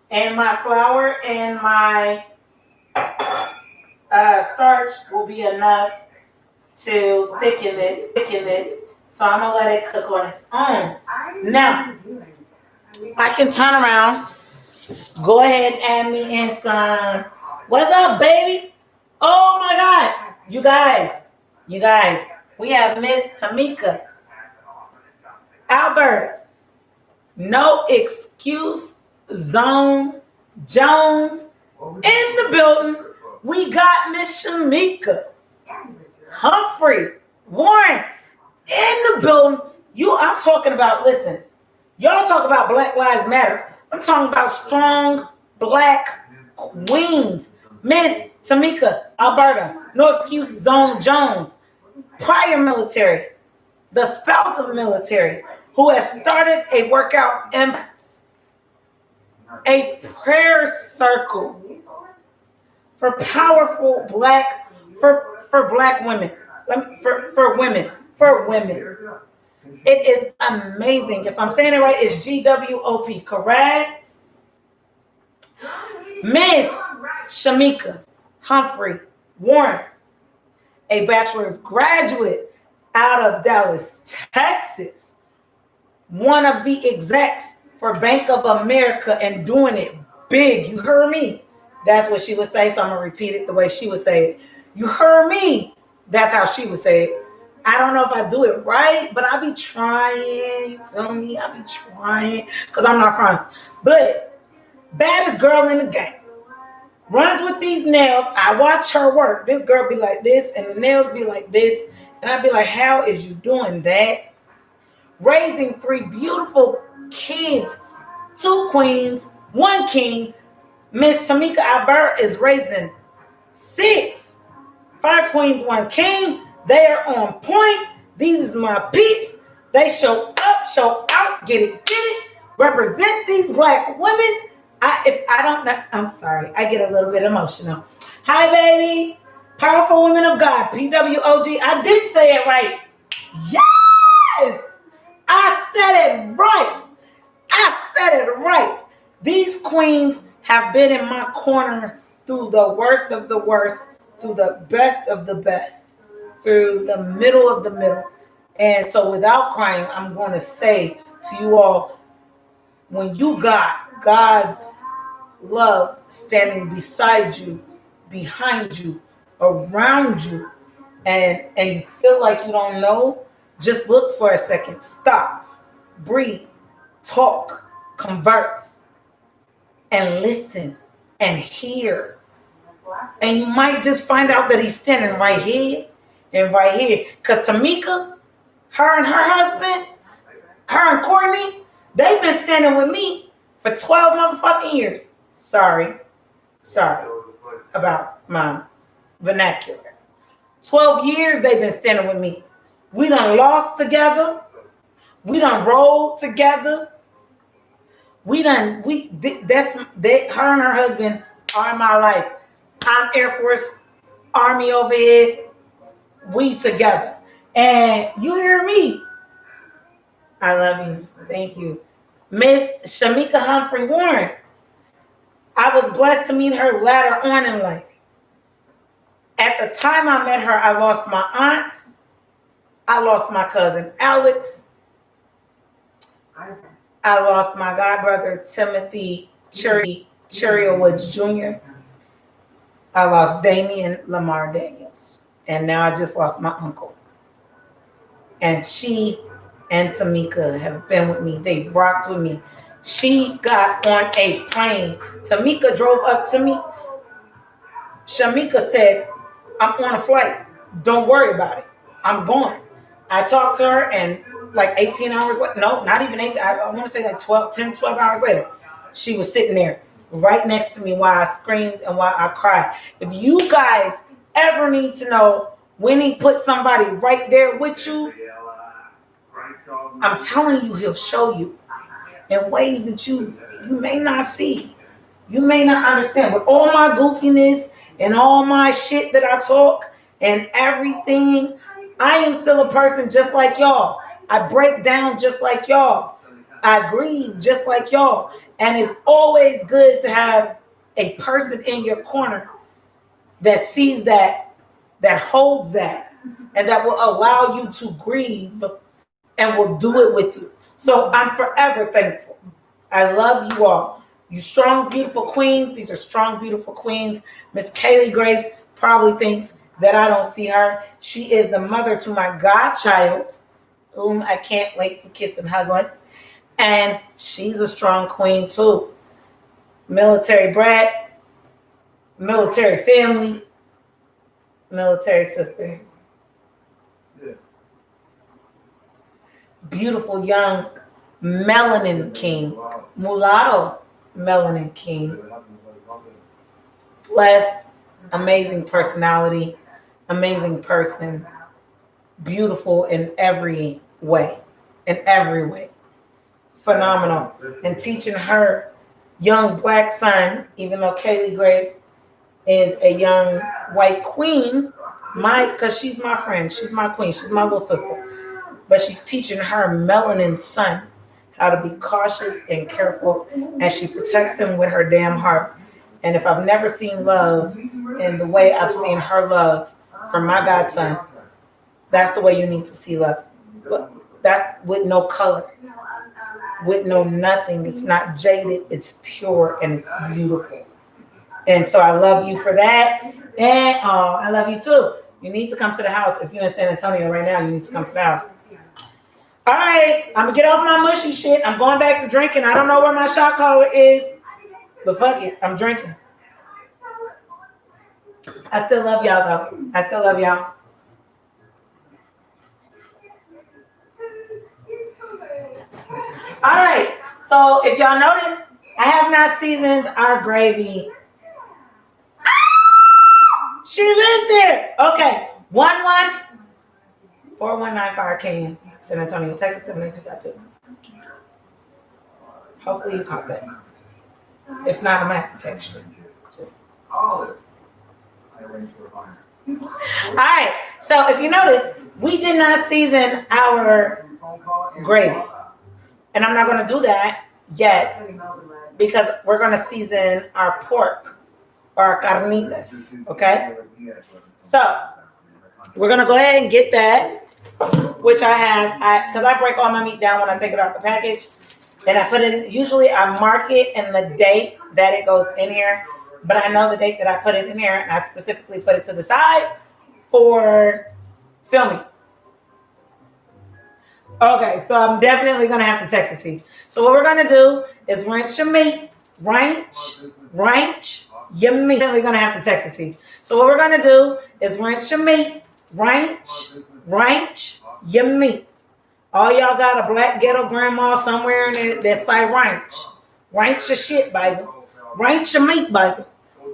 And my flour and my starch will be enough to thicken this. So I'm going to let it cook on its own. Now, I can turn around. Go ahead and add me in some. What's up, baby? Oh, my God. You guys, we have Miss Tamika, Alberta, No Excuse Zone Jones in the building. We got Miss Shamika Humphrey Warren in the building. I'm talking about, listen, y'all talk about Black Lives Matter. I'm talking about strong black queens. Miss Tamika Alberta, No Excuse Zone Jones, prior military, the spouse of military, who has started a workout emphasis, a prayer circle for powerful black, for black women, for women. It is amazing. If I'm saying it right, it's GWOP, correct? Miss Shamika Humphrey Warren, a bachelor's graduate out of Dallas, Texas, one of the execs for Bank of America and doing it big. You heard me. That's what she would say, so I'm going to repeat it the way she would say it. You heard me. That's how she would say it. I don't know if I do it right, but I be trying. You feel me? I be trying because I'm not from. But baddest girl in the game. Runs with these nails. I watch her work. This girl be like this, and the nails be like this. And I be like, how is you doing that? Raising 3 beautiful kids, 2 queens, 1 king. Miss Tamika Alberta is raising 6. 5 queens, 1 king. They are on point. These is my peeps. They show up, show out, get it. Represent these black women. If I don't know, I'm sorry. I get a little bit emotional. Hi, baby. Powerful women of God. PWOG. I did say it right. Yes. I said it right. I said it right. These queens have been in my corner through the worst of the worst, through the best of the best, through the middle of the middle. And so, without crying, I'm going to say to you all, when you got God's love standing beside you, behind you, around you, and you feel like you don't know, just look for a second. Stop, breathe, talk, converse, and listen and hear. And you might just find out that he's standing right here and right here. Because Tamika, her and her husband, her and Courtney, they've been standing with me for 12 motherfucking years. Sorry about my vernacular. 12 years they've been standing with me. We done lost together. We done rolled together. Her and her husband are in my life. I'm Air Force, Army over here. We together. And you hear me. I love you. Thank you. Miss Shamika Humphrey Warren. I was blessed to meet her later on in life. At the time I met her, I lost my aunt. I lost my cousin Alex. I lost my godbrother Timothy Cherry-Woods Jr. I lost Damian Lamar Daniels. And now I just lost my uncle. And she and Tamika have been with me. They've rocked with me. She got on a plane. Tamika drove up to me. Shamika said, I'm on a flight. Don't worry about it. I'm going. I talked to her, and like 18 hours later, no, not even 18, I want to say like 12 hours later, she was sitting there right next to me while I screamed and while I cried. If you guys ever need to know when he put somebody right there with you, I'm telling you, he'll show you in ways that you may not see. You may not understand. With all my goofiness and all my shit that I talk and everything, I am still a person just like y'all. I break down just like y'all. I grieve just like y'all. And it's always good to have a person in your corner that sees that, that holds that, and that will allow you to grieve and will do it with you. So I'm forever thankful. I love you all. You strong, beautiful queens. These are strong, beautiful queens. Miss Kaylee Grace probably thinks that I don't see her. She is the mother to my godchild, whom I can't wait to kiss and hug on. And she's a strong queen too. Military brat, military family, military sister. Beautiful young melanin king, mulatto melanin king. Blessed, amazing personality, amazing person, beautiful in every way, phenomenal. And teaching her young black son, even though Kaylee Grace is a young white queen, because she's my friend, she's my queen, she's my little sister, but she's teaching her melanin son how to be cautious and careful, and she protects him with her damn heart. And if I've never seen love in the way I've seen her love from my godson, that's the way you need to see love. That's with no color, with no nothing. It's not jaded, it's pure, and it's beautiful. And so I love you for that. And I love you too. You need to come to the house. If you're in San Antonio right now, you need to come to the house. All right, I'm gonna get off my mushy shit. I'm going back to drinking. I don't know where my shot caller is, but fuck it, I'm drinking. I still love y'all though. I still love y'all. All right, so if y'all noticed, I have not seasoned our gravy. She lives here. Okay, 414195 Canyon, San Antonio, Texas 78252. Hopefully you caught that. It's not a mac texture. Just. Olive. I arranged for a fire. All right. So if you notice, we did not season our gravy, and I'm not going to do that yet because we're going to season our pork or our carnitas. Okay. So we're going to go ahead and get that, which I have, because I break all my meat down when I take it out the package. And I put it, usually I mark it and the date that it goes in here, but I know the date that I put it in here, and I specifically put it to the side for filming. Okay, so I'm definitely gonna have to text it to you. So what we're gonna do is rinse your meat, rinse your meat. Definitely gonna have to text it to you. So what we're gonna do is rinse your meat, rinse your meat. All y'all got a black ghetto grandma somewhere in there that's like rinse your shit, baby. Rinse your meat, baby.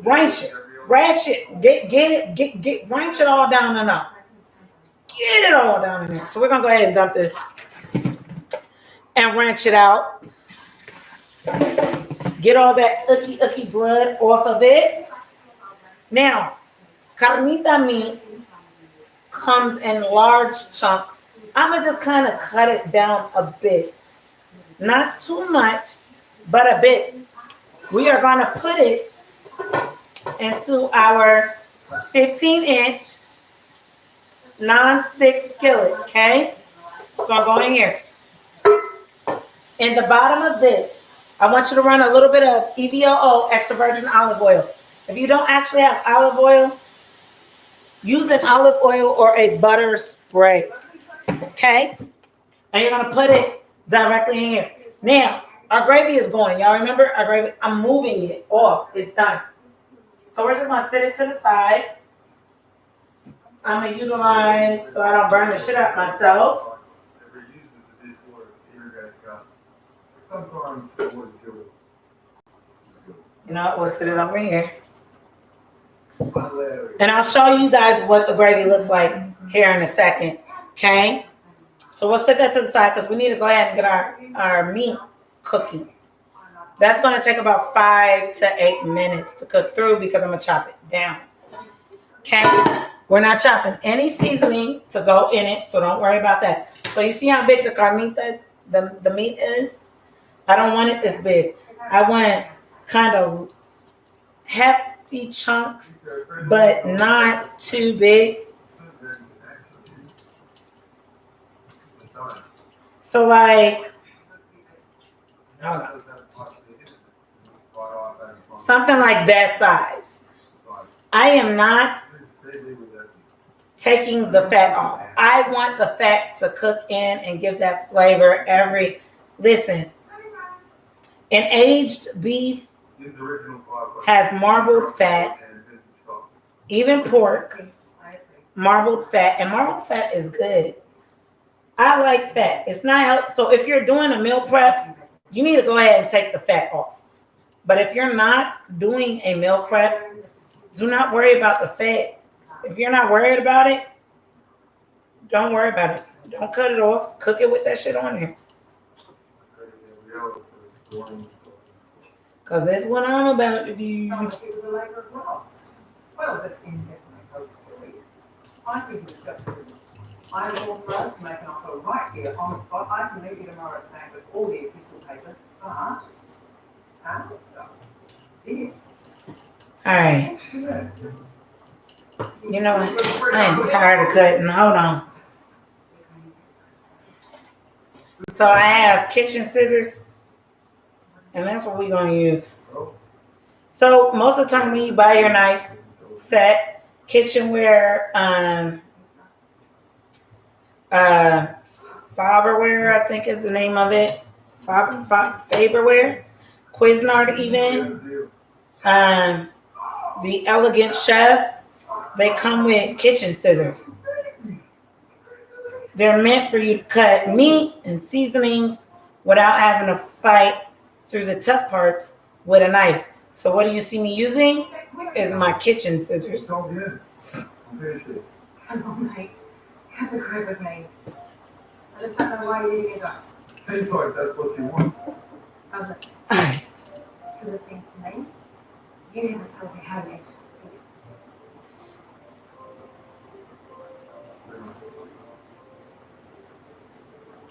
Rinse it, ratchet it, get rinse it all down and out. Get it all down in there. So we're gonna go ahead and dump this and rinse it out. Get all that icky blood off of it. Now, carnita meat comes in large chunks. I'm gonna just kind of cut it down a bit. Not too much, but a bit. We are gonna put it into our 15-inch non-stick skillet, okay? It's gonna go in here. In the bottom of this, I want you to run a little bit of EVOO, extra virgin olive oil. If you don't actually have olive oil, use an olive oil or a butter spray, okay? And you're gonna put it directly in here. Now, our gravy is going. Y'all remember our gravy? I'm moving it off. It's done. So we're just gonna set it to the side. I'm gonna utilize so I don't burn the shit out myself. You know, we'll set it over here. And I'll show you guys what the gravy looks like here in a second. Okay? So we'll set that to the side because we need to go ahead and get our meat cooking. That's going to take about 5 to 8 minutes to cook through because I'm going to chop it down. Okay? We're not chopping any seasoning to go in it, so don't worry about that. So you see how big the carnitas, the meat is? I don't want it this big. I want kind of hefty chunks, but not too big. So like, something like that size. I am not taking the fat off. I want the fat to cook in and give that flavor listen, an aged beef has marbled fat, even pork, marbled fat, and marbled fat is good. I like fat. It's not so if you're doing a meal prep, you need to go ahead and take the fat off. But if you're not doing a meal prep, do not worry about the fat. If you're not worried about it, don't worry about it. Don't cut it off. Cook it with that shit on there. Because that's what I'm about to do. Well, this indefinite hope story. I think it was just I'm authorized to make an offer right here on the spot. I can leave you tomorrow at the bank with all the official papers, but how this? All right. You know what? I am tired of cutting. Hold on. So I have kitchen scissors, and that's what we're going to use. So most of the time when you buy your knife set, kitchenware, Faberware, I think is the name of it. Faberware, Cuisinart even, the Elegant Chef, they come with kitchen scissors. They're meant for you to cut meat and seasonings without having to fight through the tough parts with a knife. So what do you see me using? Is my kitchen scissors. It's all good. I'm finished it. Come on, mate. Have a grip with me. I just don't know why you're eating it up. Seems like that's what you want. Okay. Alright. listening to me. You haven't told me how to actually do it.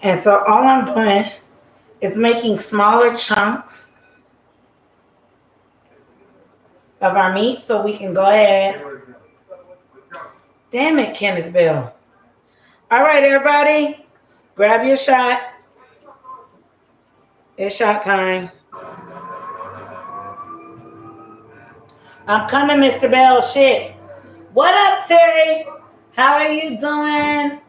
And so all I'm doing is making smaller chunks of our meat so we can go ahead. Damn it, Kenneth Bill. All right, everybody, grab your shot. It's shot time. I'm coming, Mr. Bell. Shit. What up, Terry? How are you doing?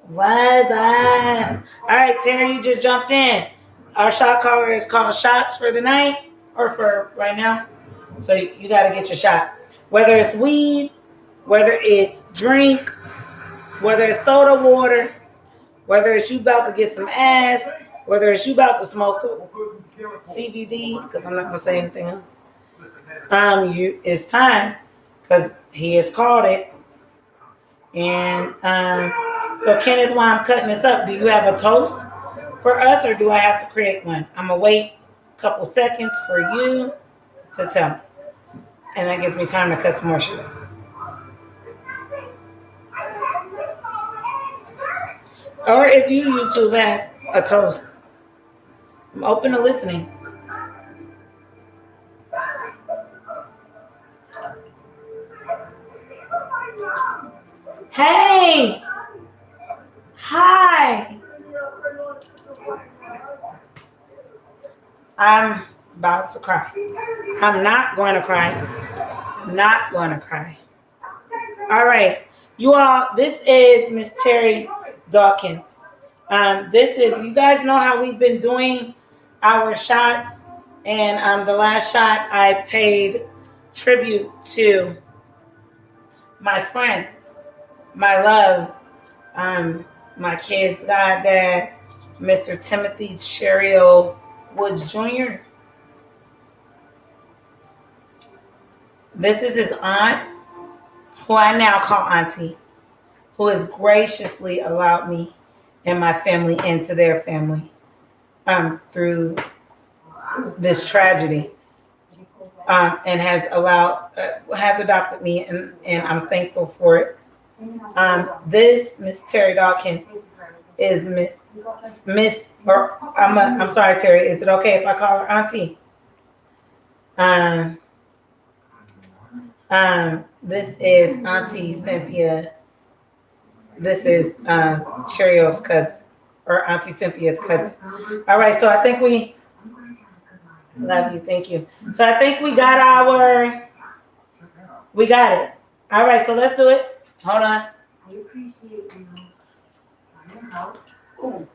What's up? All right, Terry, you just jumped in. Our shot caller is called Shots for the night or for right now. So you got to get your shot. Whether it's weed, whether it's drink, whether it's soda water, whether it's you about to get some ass, whether it's you about to smoke CBD, because I'm not going to say anything else. It's time because he has called it. And so, Kenneth, while I'm cutting this up, do you have a toast for us or do I have to create one? I'm going to wait a couple seconds for you to tell me. And that gives me time to cut some more shit. Or if you YouTube have a toast, I'm open to listening. Hey! Hi! I'm about to cry. I'm not going to cry. I'm not going to cry. All right. You all, this is Miss Terry Dawkins. This is, you guys know how we've been doing our shots. And the last shot I paid tribute to my friends, my love, my kids, goddad, Mr. Timothy Cherio Woods Jr. This is his aunt, who I now call Auntie, who has graciously allowed me and my family into their family through this tragedy, and has adopted me, and I'm thankful for it. This Miss Terry Dawkins is I'm sorry, Terry. Is it okay if I call her Auntie? This is Auntie Cynthia. This is Cherio's cousin, or Auntie Cynthia's cousin. All right, so I think we love you. Thank you. So I think we got it. All right, so let's do it. Hold on. I appreciate your help. Ooh.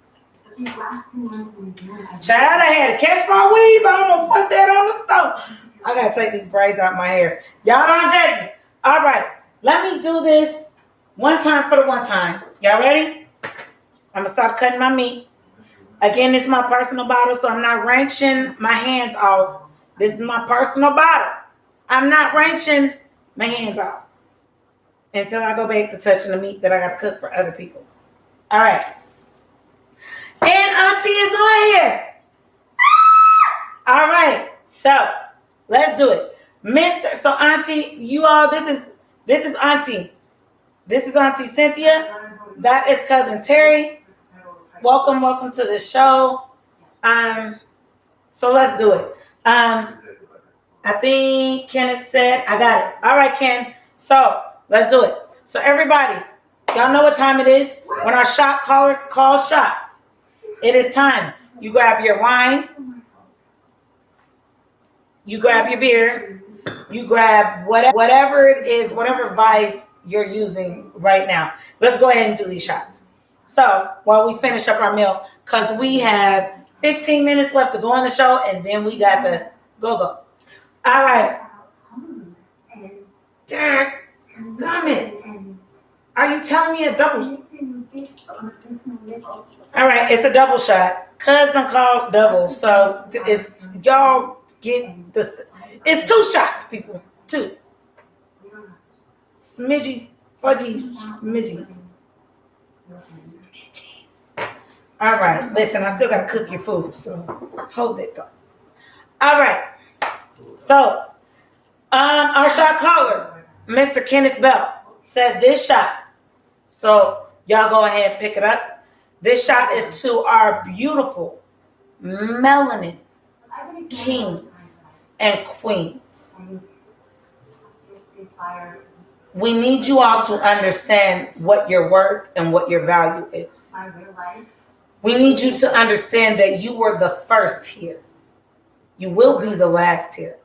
These last 2 months, Child, I had to catch my weave. I almost put that on the stove. I gotta take these braids out my hair. Y'all don't judge me. All right, let me do this one time for the one time. Y'all ready? I'm gonna stop cutting my meat. Again, this is my personal bottle, so I'm not wrenching my hands off. This is my personal bottle. I'm not wrenching my hands off until I go back to touching the meat that I gotta cook for other people. All right. And Auntie is on here. All right, so let's do it. So Auntie, you all, this is Auntie. This is Auntie Cynthia. That is Cousin Terry. Welcome to the show. So let's do it. I think Kenneth said, I got it. All right, Ken. So let's do it. So everybody, y'all know what time it is when our shot caller calls shots. It is time. You grab your wine. You grab your beer. You grab whatever it is, whatever vice you're using right now. Let's go ahead and do these shots. So while we finish up our meal, because we have 15 minutes left to go on the show, and then we got to go. All right. Comment. Are you telling me a double? All right, it's a double shot. Cuz don't call double, so it's y'all get this. It's 2 shots, people. 2. Smidgy, fudgy, smidgies. All right, listen, I still gotta cook your food, so hold it though. All right, So, our shot caller, Mr. Kenneth Bell, said this shot. So, y'all go ahead and pick it up. This shot is to our beautiful melanin kings and queens. We need you all to understand what your worth and what your value is. We need you to understand that you were the first here. You will be the last here.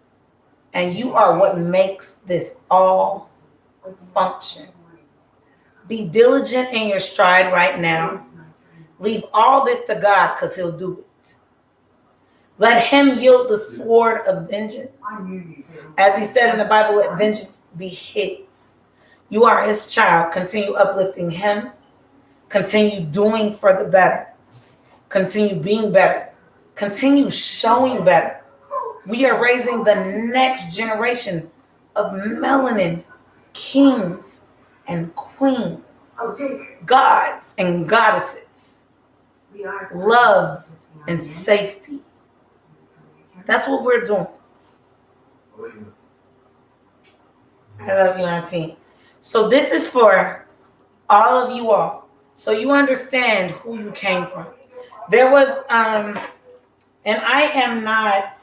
And you are what makes this all function. Be diligent in your stride right now. Leave all this to God because he'll do it. Let him yield the sword of vengeance. As he said in the Bible, let vengeance be his. You are his child. Continue uplifting him. Continue doing for the better. Continue being better. Continue showing better. We are raising the next generation of melanin kings and queens, gods and goddesses, love and safety. That's what we're doing. I love you, Auntie. So this is for all of you all. So you understand who you came from. There was, and I am not,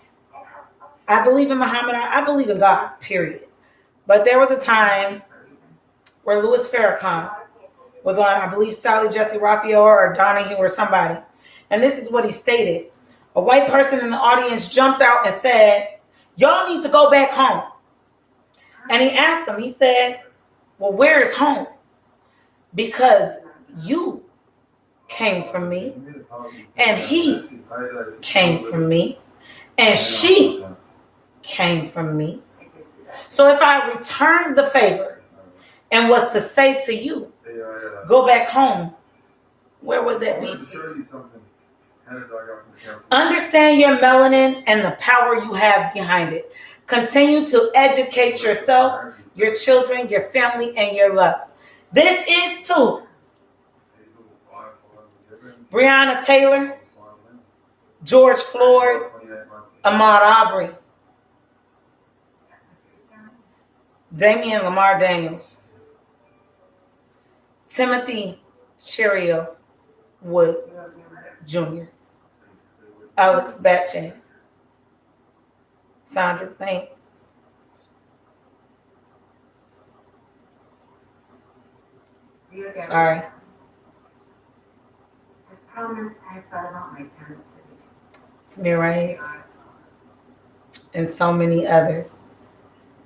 I believe in Muhammad, I believe in God, period. But there was a time where Louis Farrakhan was on, I believe, Sally Jesse Raphael or Donahue or somebody. And this is what he stated. A white person in the audience jumped out and said, y'all need to go back home. And he asked him, he said, well, where is home? Because you came from me, and he came from me, and she came from me. So if I returned the favor and was to say to you, go back home, where would that be? Understand your melanin and the power you have behind it. Continue to educate yourself, your children, your family, and your love. This is to Breonna Taylor, George Floyd, Ahmaud Arbery, Damian Lamar Daniels, Timothy Cheerio Woods Jr., Alex Batchan, Sandra Payne, sorry, Tamir Hayes, and so many others.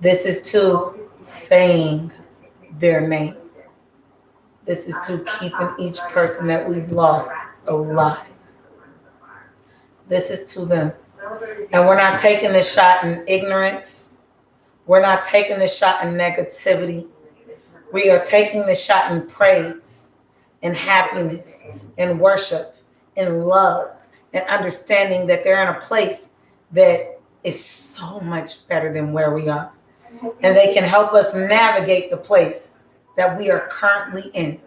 This is to saying their name. This is to keeping each person that we've lost alive. This is to them. And we're not taking this shot in ignorance. We're not taking this shot in negativity. We are taking this shot in praise, in happiness, in worship, in love, and understanding that they're in a place that is so much better than where we are. And they can help us navigate the place that we are currently in.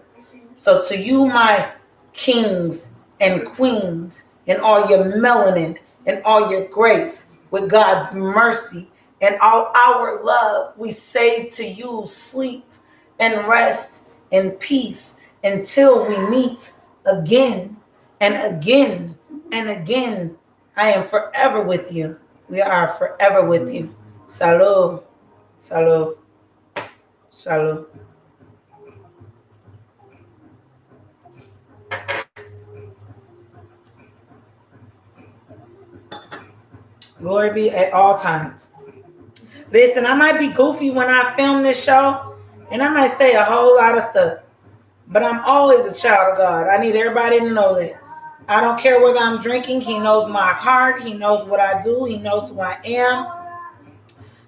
So to you, my kings and queens, and all your melanin and all your grace, with God's mercy and all our love, we say to you, sleep and rest in peace until we meet again and again and again. I am forever with you. We are forever with you. Salud. Salud. Salud. Glory be at all times. Listen, I might be goofy when I film this show, and I might say a whole lot of stuff, but I'm always a child of God. I need everybody to know that. I don't care whether I'm drinking. He knows my heart. He knows what I do. He knows who I am.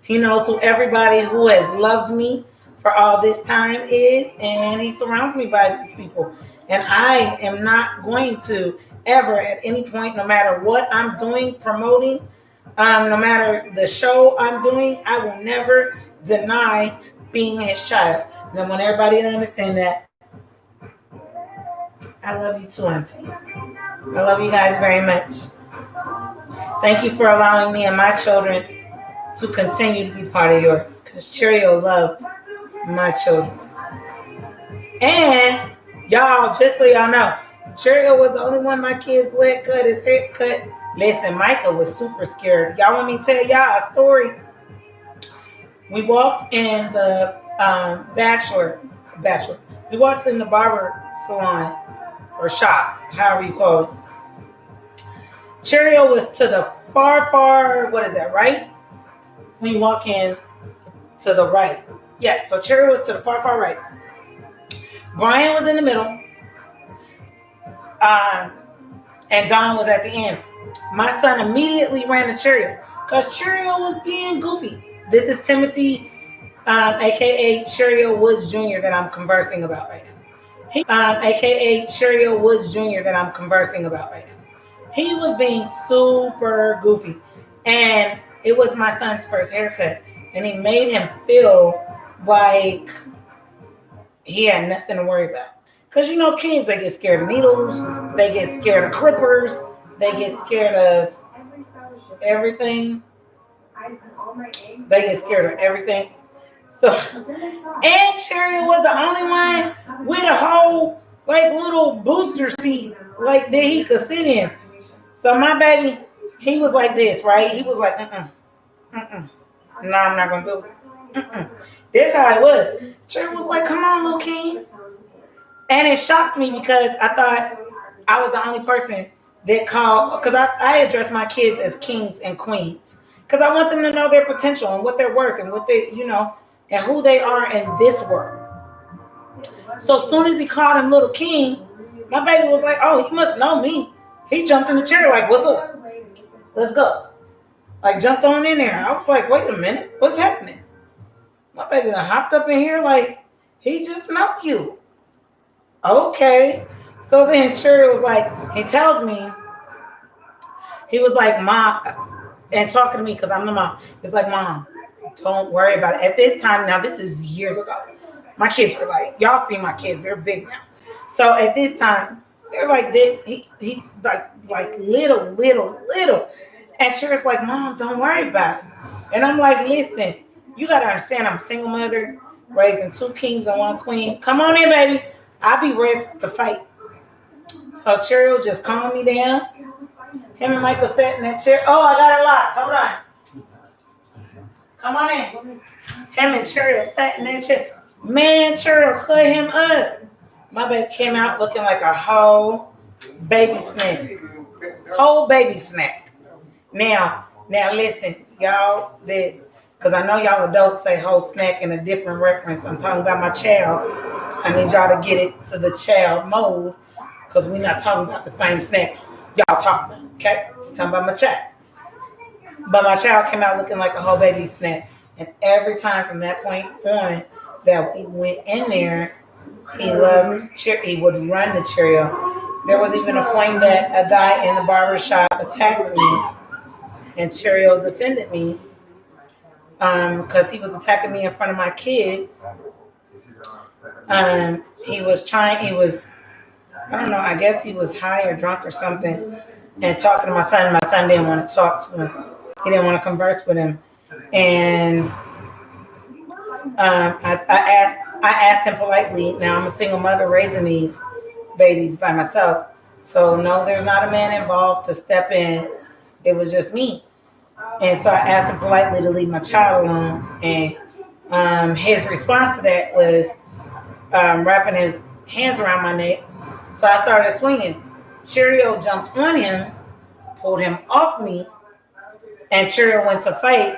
He knows who everybody who has loved me for all this time is, and he surrounds me by these people. And I am not going to ever at any point, no matter what I'm doing, promoting, no matter the show I'm doing, I will never deny being his child. And I want everybody to understand that. I love you too, Auntie. I love you guys very much. Thank you for allowing me and my children to continue to be part of yours. Because Cheerio loved my children. And y'all, just so y'all know, Cheerio was the only one my kids let cut his hair cut. Listen, Micah was super scared. Y'all want me to tell y'all a story? We walked in the bachelor. We walked in the barber salon or shop, however you call it. Cheerio was to the far, what is that, right? When you walk in to the right. Yeah, so Cheerio was to the far right. Brian was in the middle. And Don was at the end. My son immediately ran to Cheerio because Cheerio was being goofy. This is Timothy, aka Cheerio Woods Jr. that I'm conversing about right now. Aka Cheerio Woods Jr. that I'm conversing about right now. He was being super goofy, and it was my son's first haircut, and he made him feel like he had nothing to worry about. Because, you know, kids, they get scared of needles, they get scared of clippers, they get scared of everything. They get scared of everything. So, and Cheerio was the only one with a whole, like, little booster seat, like, that he could sit in. So, my baby, he was like this, right? He was like, no, I'm not going to do it. That's how it was. Cheerio was like, come on, little king. And it shocked me because I thought I was the only person that called, because I address my kids as kings and queens. Because I want them to know their potential and what they're worth and what they, you know, and who they are in this world. So as soon as he called him little king, my baby was like, oh, he must know me. He jumped in the chair like, what's up? Let's go. Like, jumped on in there. I was like, wait a minute, what's happening? My baby done hopped up in here like, he just know you. Okay. So then Cheerio was like, he tells me, he was like, Mom, and talking to me because I'm the mom. It's like, Mom, don't worry about it. At this time, now this is years ago. My kids were like, y'all see my kids, they're big now. So at this time, they're like, he like little. And Cheryl's like, Mom, don't worry about it. And I'm like, listen, you gotta understand, I'm a single mother, raising 2 kings and 1 queen. Come on in, baby. I'll be ready to fight. So Cheryl just calmed me down. Him and Michael sat in that chair. Oh, I got it locked. Hold on. Come on in. Him and Cheryl sat in that chair. Man, Cheryl cut him up. My baby came out looking like a whole baby snack. Whole baby snack. Now listen, y'all, because I know y'all adults say whole snack in a different reference. I'm talking about my child. I need y'all to get it to the child mode because we're not talking about the same snack y'all talking about, okay? I'm talking about my child. But my child came out looking like a whole baby snack. And every time from that point on that we went in there, he would run the Cheerio. There was even a point that a guy in the barber shop attacked me, and Cheerio defended me because he was attacking me in front of my kids. I don't know, I guess he was high or drunk or something and talking to my son. My son didn't want to talk to him. He didn't want to converse with him. And I asked him politely. Now I'm a single mother raising these babies by myself. So no, there's not a man involved to step in. It was just me. And so I asked him politely to leave my child alone. And his response to that was wrapping his hands around my neck. So I started swinging. Cheerio jumped on him, pulled him off me, and Cheerio went to fight,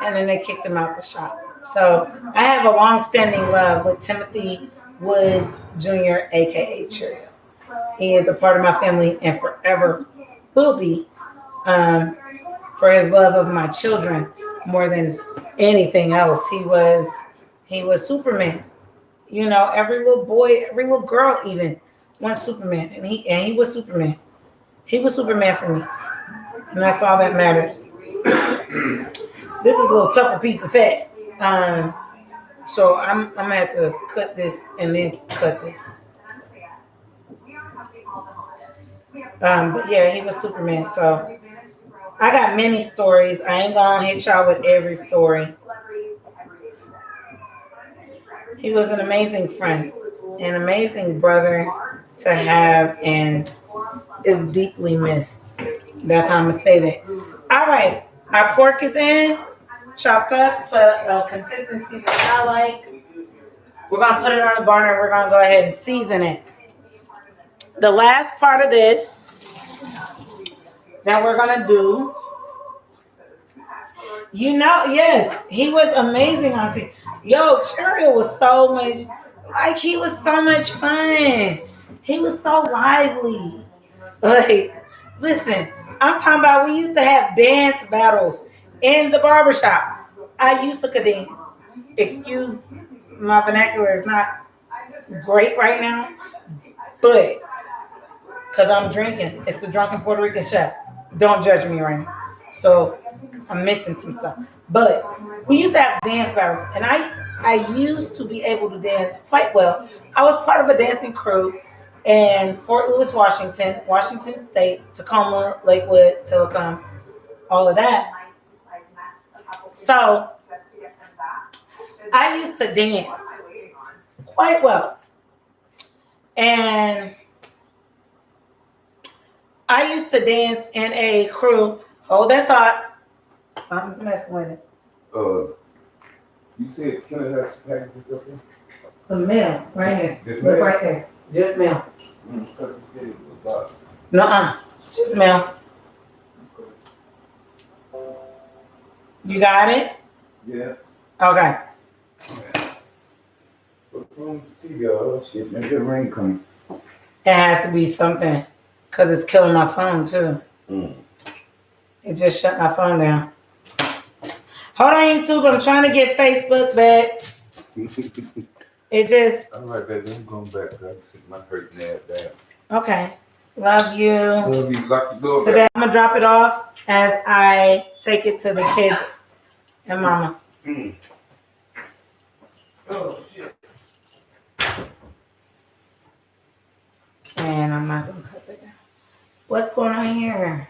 and then they kicked him out the shop. So I have a long-standing love with Timothy Woods Jr., aka Cheerio. He is a part of my family and forever will be, for his love of my children more than anything else. He was Superman. You know, every little boy, every little girl even wants Superman, and he was Superman. He was Superman for me, and that's all that matters. This is a little tougher piece of fat. So I'm gonna have to cut this and then cut this. But yeah, he was Superman. So I got many stories. I ain't gonna hit y'all with every story. He was an amazing friend, an amazing brother to have, and is deeply missed. That's how I'm gonna say that. All right, our pork is in, chopped up to a consistency that I like. We're gonna put it on the burner. We're gonna go ahead and season it. The last part of this that we're gonna do, yes, he was amazing on TV. Yo, Cheryl was so much, like he was so much fun. He was so lively. Like, listen, I'm talking about we used to have dance battles in the barbershop. I used to dance. Excuse my vernacular is not great right now, but because I'm drinking. It's the drunken Puerto Rican chef. Don't judge me right now. So I'm missing some stuff. But we used to have dance battles, and I used to be able to dance quite well. I was part of a dancing crew in Fort Lewis, Washington, Washington State, Tacoma, Lakewood, Telecom, all of that. So I used to dance quite well. And I used to dance in a crew. Hold that thought. Something's messing with it. You said can I have some packages up here? Some mail right here. Just Look mail? right there. Just mail. Mm-hmm. Nuh-uh. Just mail. You got it? Yeah. Okay. What's wrong with the TV? Oh shit, maybe the rain coming. It has to be something. Because it's killing my phone too. It just shut my phone down. Hold on, YouTube. I'm trying to get Facebook back. It just. All right, baby. I'm going back. I can see my hurting ass down. Okay. Love you. Love you. Lock the door Today back. I'm going to drop it off as I take it to the kids and mama. Oh, shit. And I'm not going to cut that down. What's going on here?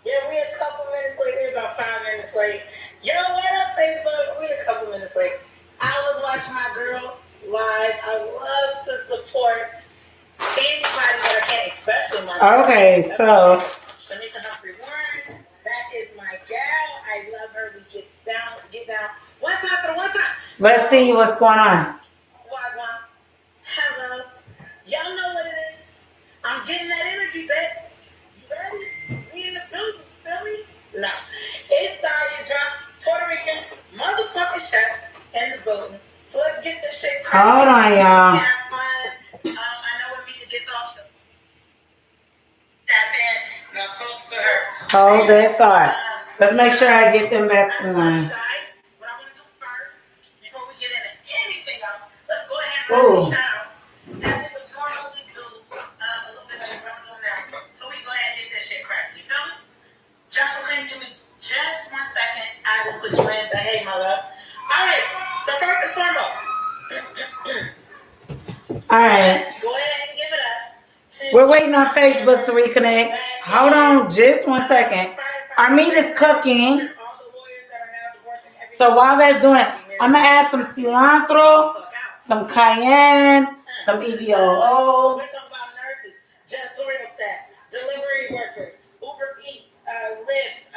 Yeah, we a couple minutes late. We're about 5 minutes late. Yo, what up, Facebook? We a couple minutes late. I was watching my girls live. I love to support anybody that I can, especially my Okay, so Shamika Humphrey Warren, that is my gal. I love her. We get down. One time for the one time. Let's see what's going on. Wagwan. Hello. Y'all know what it is. I'm getting that energy, babe. You ready? We in the building, feel me? No. It's Dahlia Drunk, Puerto Rican, motherfucking chef in the building. So let's get this shit crazy. Hold on, y'all. Have fun. I know when Mika gets off, so tap in. Now talk to her. Hold that thought. Let's make sure I get them back on. Guys, what I want to do first, before we get into anything else, let's go ahead and run these shout-outs. That we would normally do a little bit later, but I'm doing now. So we go ahead and get this shit cracked. You feel me? Joshua, can you give me just 1 second? I will put you in. But hey, my love. All right. So first and foremost. All right. Go ahead and give it up. We're waiting on Facebook to reconnect. Hold on just 1 second. Our meat is cooking. So while that's doing it, I'm going to add some cilantro, some cayenne, some EVOO. We're talking about nurses, janitorial staff, delivery workers, Uber Eats, Lyft,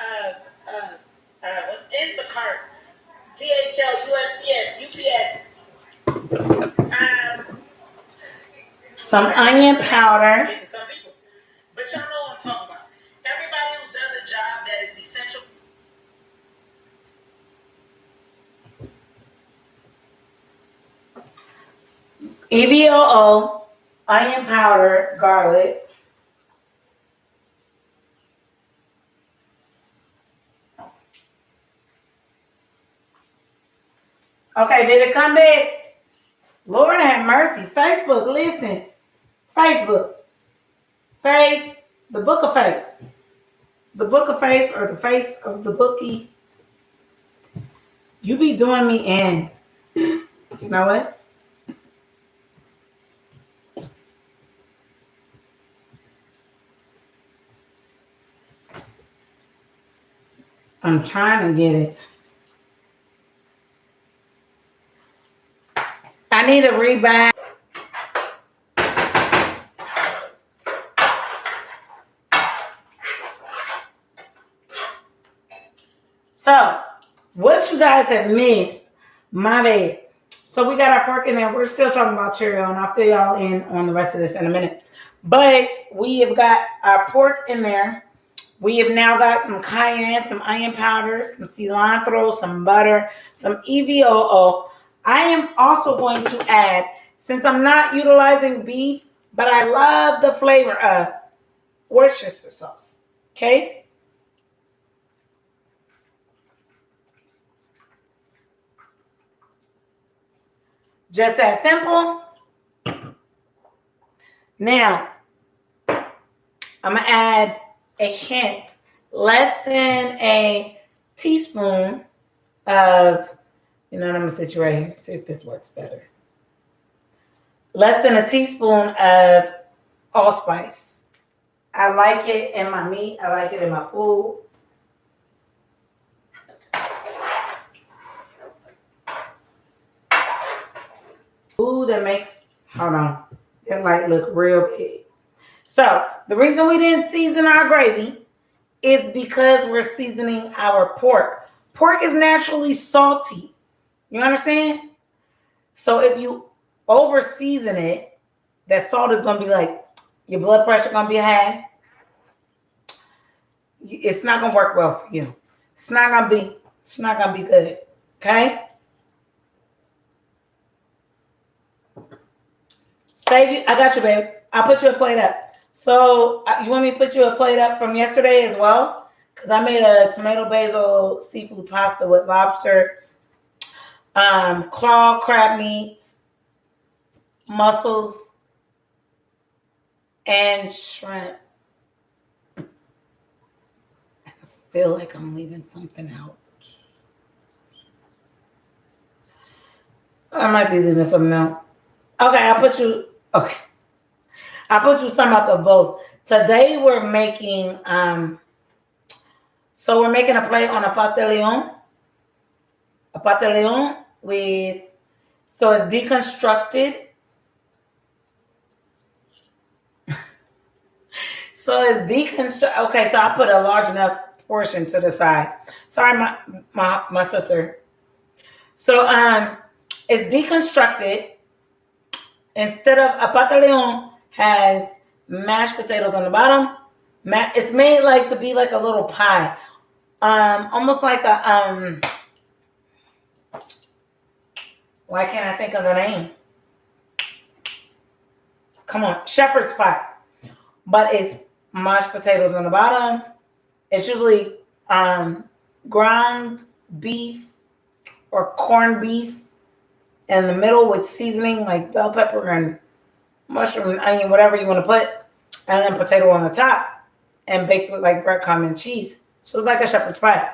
what's Instacart, DHL, USPS, UPS. Some onion powder. Some people. But y'all know what I'm talking about. Everybody who does a job that is essential. EVOO, onion powder, garlic. Okay, did it come back? Lord have mercy. Facebook, listen. Facebook. The book of face. The book of face or the face of the bookie. You be doing me in. You know what? I'm trying to get it. I need a rebag. So, what you guys have missed, my bad. So we got our pork in there. We're still talking about Cheerio, and I'll fill y'all in on the rest of this in a minute. But we have got our pork in there. We have now got some cayenne, some onion powder, some cilantro, some butter, some EVOO. I am also going to add, since I'm not utilizing beef, but I love the flavor of Worcestershire sauce. Okay? Just that simple. Now, I'm going to add a hint, less than a teaspoon of, I'm going to sit you right here, see if this works better. Less than a teaspoon of allspice. I like it in my meat. I like it in my food. Ooh, that makes, hold on, that light look real big. So, the reason we didn't season our gravy is because we're seasoning our pork. Pork is naturally salty. You understand? So if you over season it, that salt is gonna be like, your blood pressure gonna be high. It's not gonna work well for you. It's not gonna be good. Okay? Save you. I got you, babe. I'll put you a plate up. So you want me to put you a plate up from yesterday as well? Because I made a tomato basil seafood pasta with lobster, claw crab meats, mussels, and shrimp. I feel like I'm leaving something out. I might be leaving something out. Okay, I'll put you some up of both. Today we're making we're making a plate on a pate leon. A pate leon with, so it's deconstructed. Okay, so I put a large enough portion to the side. Sorry, my sister. So it's deconstructed. Instead of a pate leon has mashed potatoes on the bottom. It's made like to be like a little pie. Almost like a why can't I think of the name? Come on, shepherd's pie. But it's mashed potatoes on the bottom. It's usually ground beef or corned beef in the middle with seasoning like bell pepper and mushroom and onion, whatever you want to put, and then potato on the top and baked with like breadcrumb and cheese. So it's like a shepherd's pie.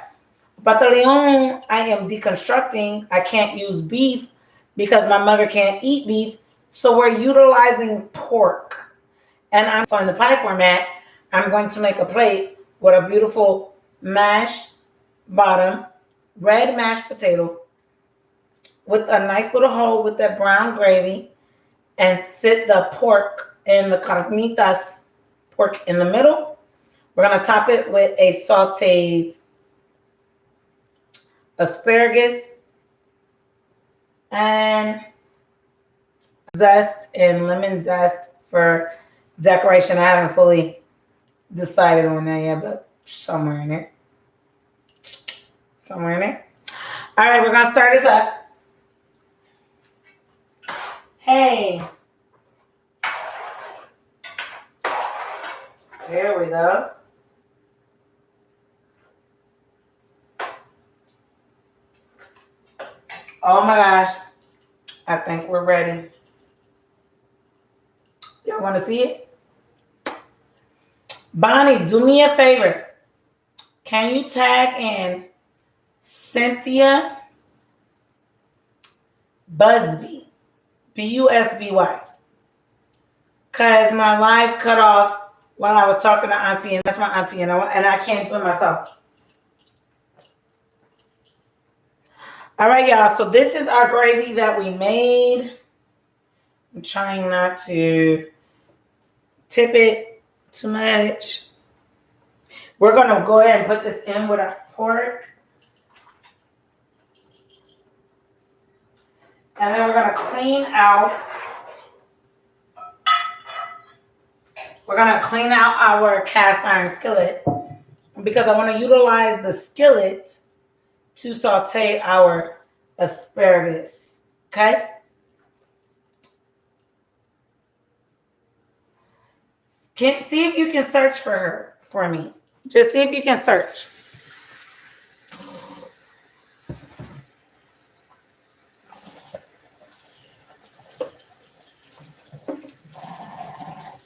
But the leon, I am deconstructing. I can't use beef because my mother can't eat beef. So we're utilizing pork. And I'm so in the pie format, I'm going to make a plate with a beautiful mashed bottom, red mashed potato with a nice little hole with that brown gravy, and sit the pork in the carnitas pork in the middle. We're going to top it with a sauteed asparagus and zest and lemon zest for decoration. I haven't fully decided on that yet, but somewhere in there. Somewhere in there. All right, we're going to start this up. Hey. There we go. Oh my gosh. I think we're ready. Y'all want to see it? Bonnie, do me a favor. Can you tag in Cynthia Busby? Busby. Because my live cut off while I was talking to Auntie, and that's my Auntie, and I can't do it myself. All right, y'all. So this is our gravy that we made. I'm trying not to tip it too much. We're going to go ahead and put this in with our pork. And then we're going to clean out. We're going to clean out our cast iron skillet because I want to utilize the skillet to saute our asparagus. Okay? See if you can search for her for me. Just see if you can search.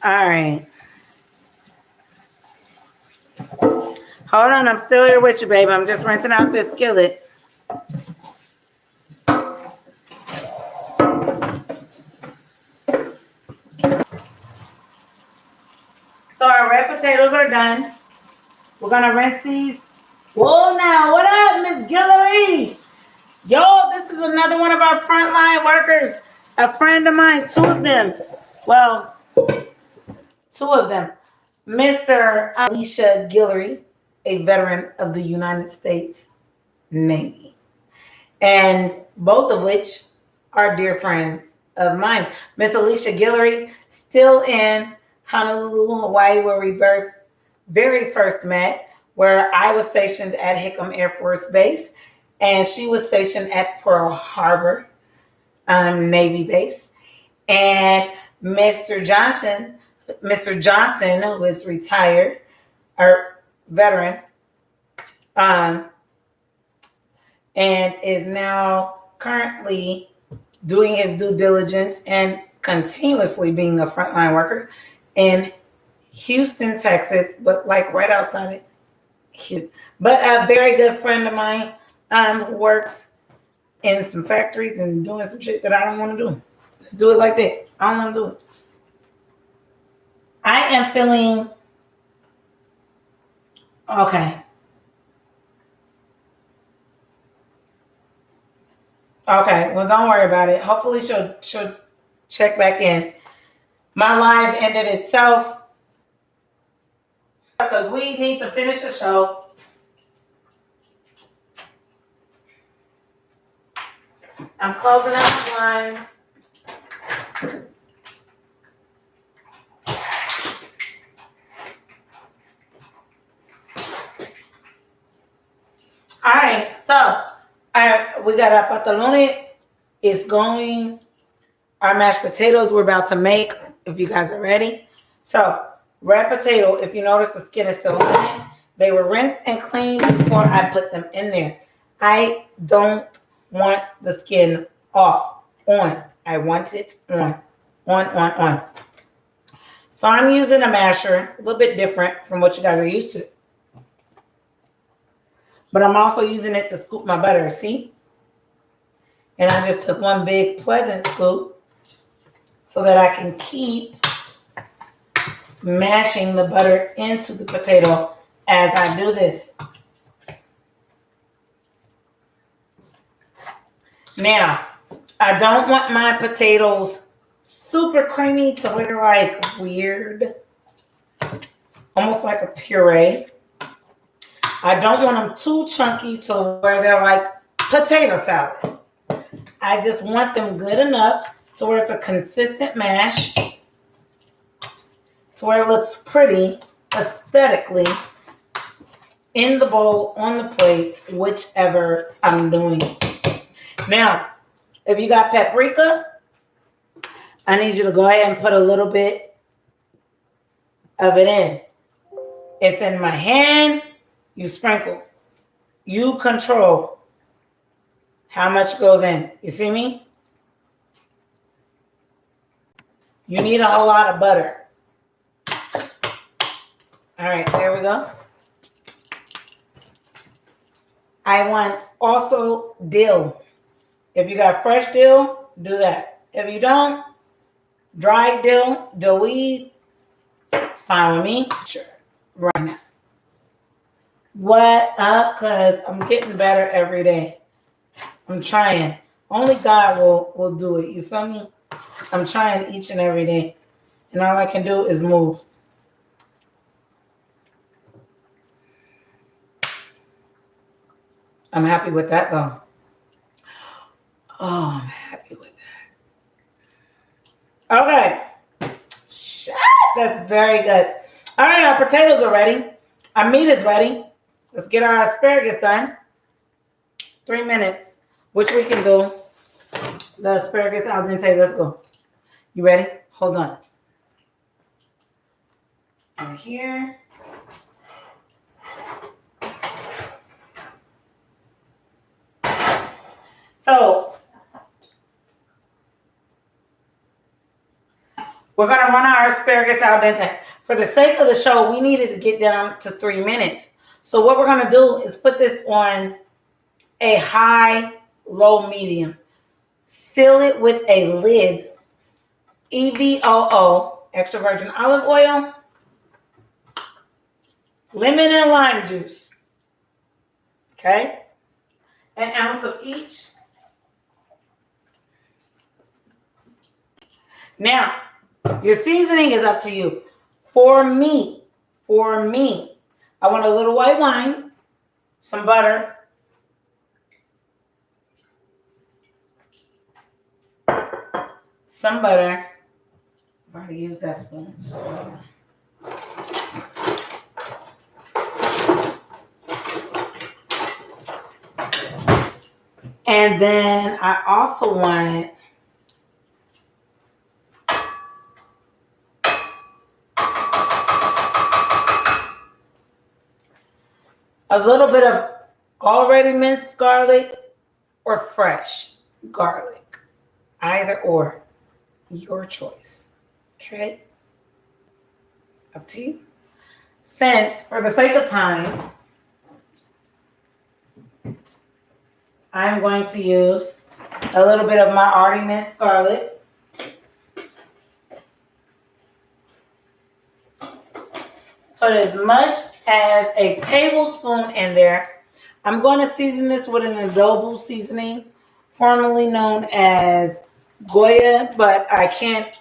All right. Hold on, I'm still here with you, babe. I'm just rinsing out this skillet. So our red potatoes are done. We're gonna rinse these. Whoa now, what up, Miss Guillory? Yo, this is another one of our frontline workers. A friend of mine, two of them. Well, two of them. Mr. Alicia Guillory, a veteran of the United States Navy. And both of which are dear friends of mine. Miss Alicia Guillory, still in Honolulu, Hawaii, where we very first met, where I was stationed at Hickam Air Force Base, and she was stationed at Pearl Harbor Navy Base. And Mr. Johnson, who is retired, or veteran, and is now currently doing his due diligence and continuously being a frontline worker in Houston, Texas, but like right outside of Houston. But a very good friend of mine who works in some factories and doing some shit that I don't want to do. Let's do it like that. I don't want to do it. I am feeling okay. Okay, well, don't worry about it. Hopefully, she'll check back in. My live ended itself because we need to finish the show. I'm closing out the blinds. All right, so we got our patalone. It's going. Our mashed potatoes we're about to make, if you guys are ready. So, red potato, if you notice the skin is still on it, they were rinsed and cleaned before I put them in there. I don't want the skin off, on. I want it on. On. So I'm using a masher, a little bit different from what you guys are used to. But I'm also using it to scoop my butter, see? And I just took one big pleasant scoop so that I can keep mashing the butter into the potato as I do this. Now, I don't want my potatoes super creamy to where they're like weird, almost like a puree. I don't want them too chunky to where they're like potato salad. I just want them good enough to where it's a consistent mash, to where it looks pretty aesthetically in the bowl, on the plate, whichever I'm doing. Now, if you got paprika, I need you to go ahead and put a little bit of it in. It's in my hand. You sprinkle. You control how much goes in. You see me? You need a whole lot of butter. All right, there we go. I want also dill. If you got fresh dill, do that. If you don't, dried dill, dill weed, it's fine with me. Sure, right now. What up? Because I'm getting better every day. I'm trying. Only God will do it. You feel me? I'm trying each and every day. And all I can do is move. I'm happy with that though. Oh, I'm happy with that. Okay. Shit, that's very good. All right, our potatoes are ready. Our meat is ready. Let's get our asparagus done. 3 minutes, which we can do. The asparagus al dente. Let's go. You ready? Hold on. And here. So we're going to run our asparagus al dente. For the sake of the show, we needed to get down to 3 minutes. So what we're going to do is put this on a high, low, medium. Seal it with a lid. EVOO, extra virgin olive oil, lemon and lime juice. Okay? An ounce of each. Now, your seasoning is up to you. For me, I want a little white wine, some butter, I've already used that spoon. And then I also want a little bit of already minced garlic or fresh garlic. Either or. Your choice. Okay? Up to you. Since, for the sake of time, I'm going to use a little bit of my already minced garlic. Put as much as a tablespoon in there. I'm going to season this with an adobo seasoning, formerly known as Goya, but I can't,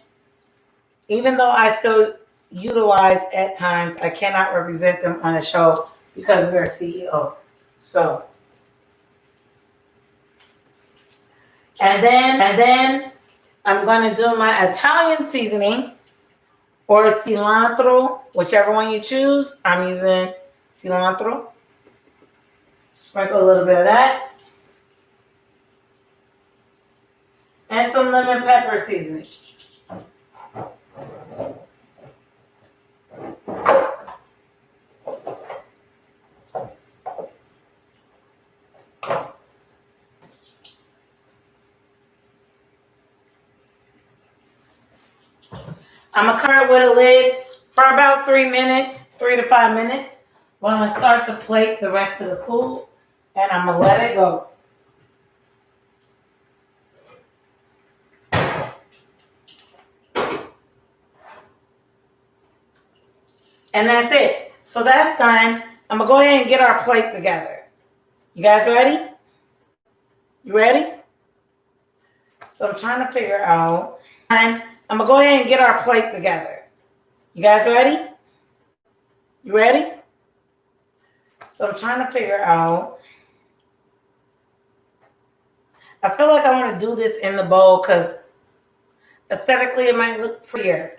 even though I still utilize at times, I cannot represent them on the show because of their CEO. So, and then I'm going to do my Italian seasoning or cilantro, whichever one you choose. I'm using cilantro. Sprinkle a little bit of that. And some lemon pepper seasoning. I'm going to cover it with a lid for about 3 minutes, 3 to 5 minutes. When I start to plate the rest of the food, and I'm going to let it go. And that's it. So that's done. I'm going to go ahead and get our plate together. You guys ready? You ready? So I'm trying to figure out. I'm going to go ahead and get our plate together. You guys ready? You ready? So I'm trying to figure out. I feel like I want to do this in the bowl because aesthetically it might look prettier.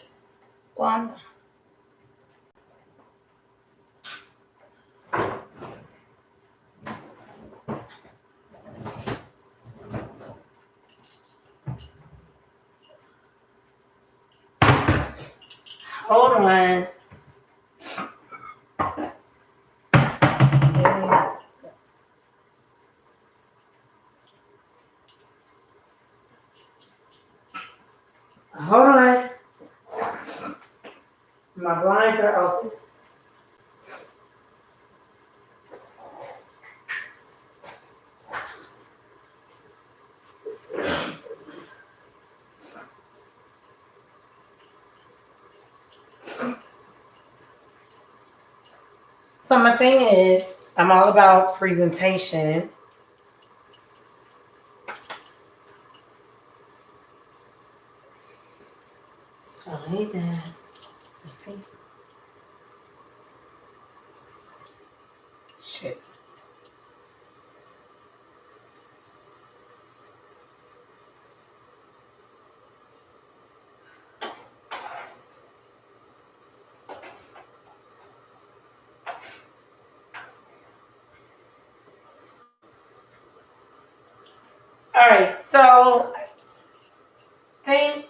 Well, hold on. Hold on. My blinds are open. So my thing is, I'm all about presentation. need that. Let's see. Shit. All right, so I think.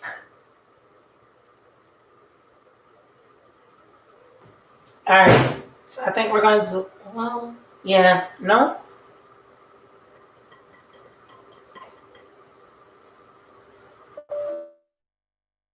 All right, so I think we're gonna do. Well, yeah, no.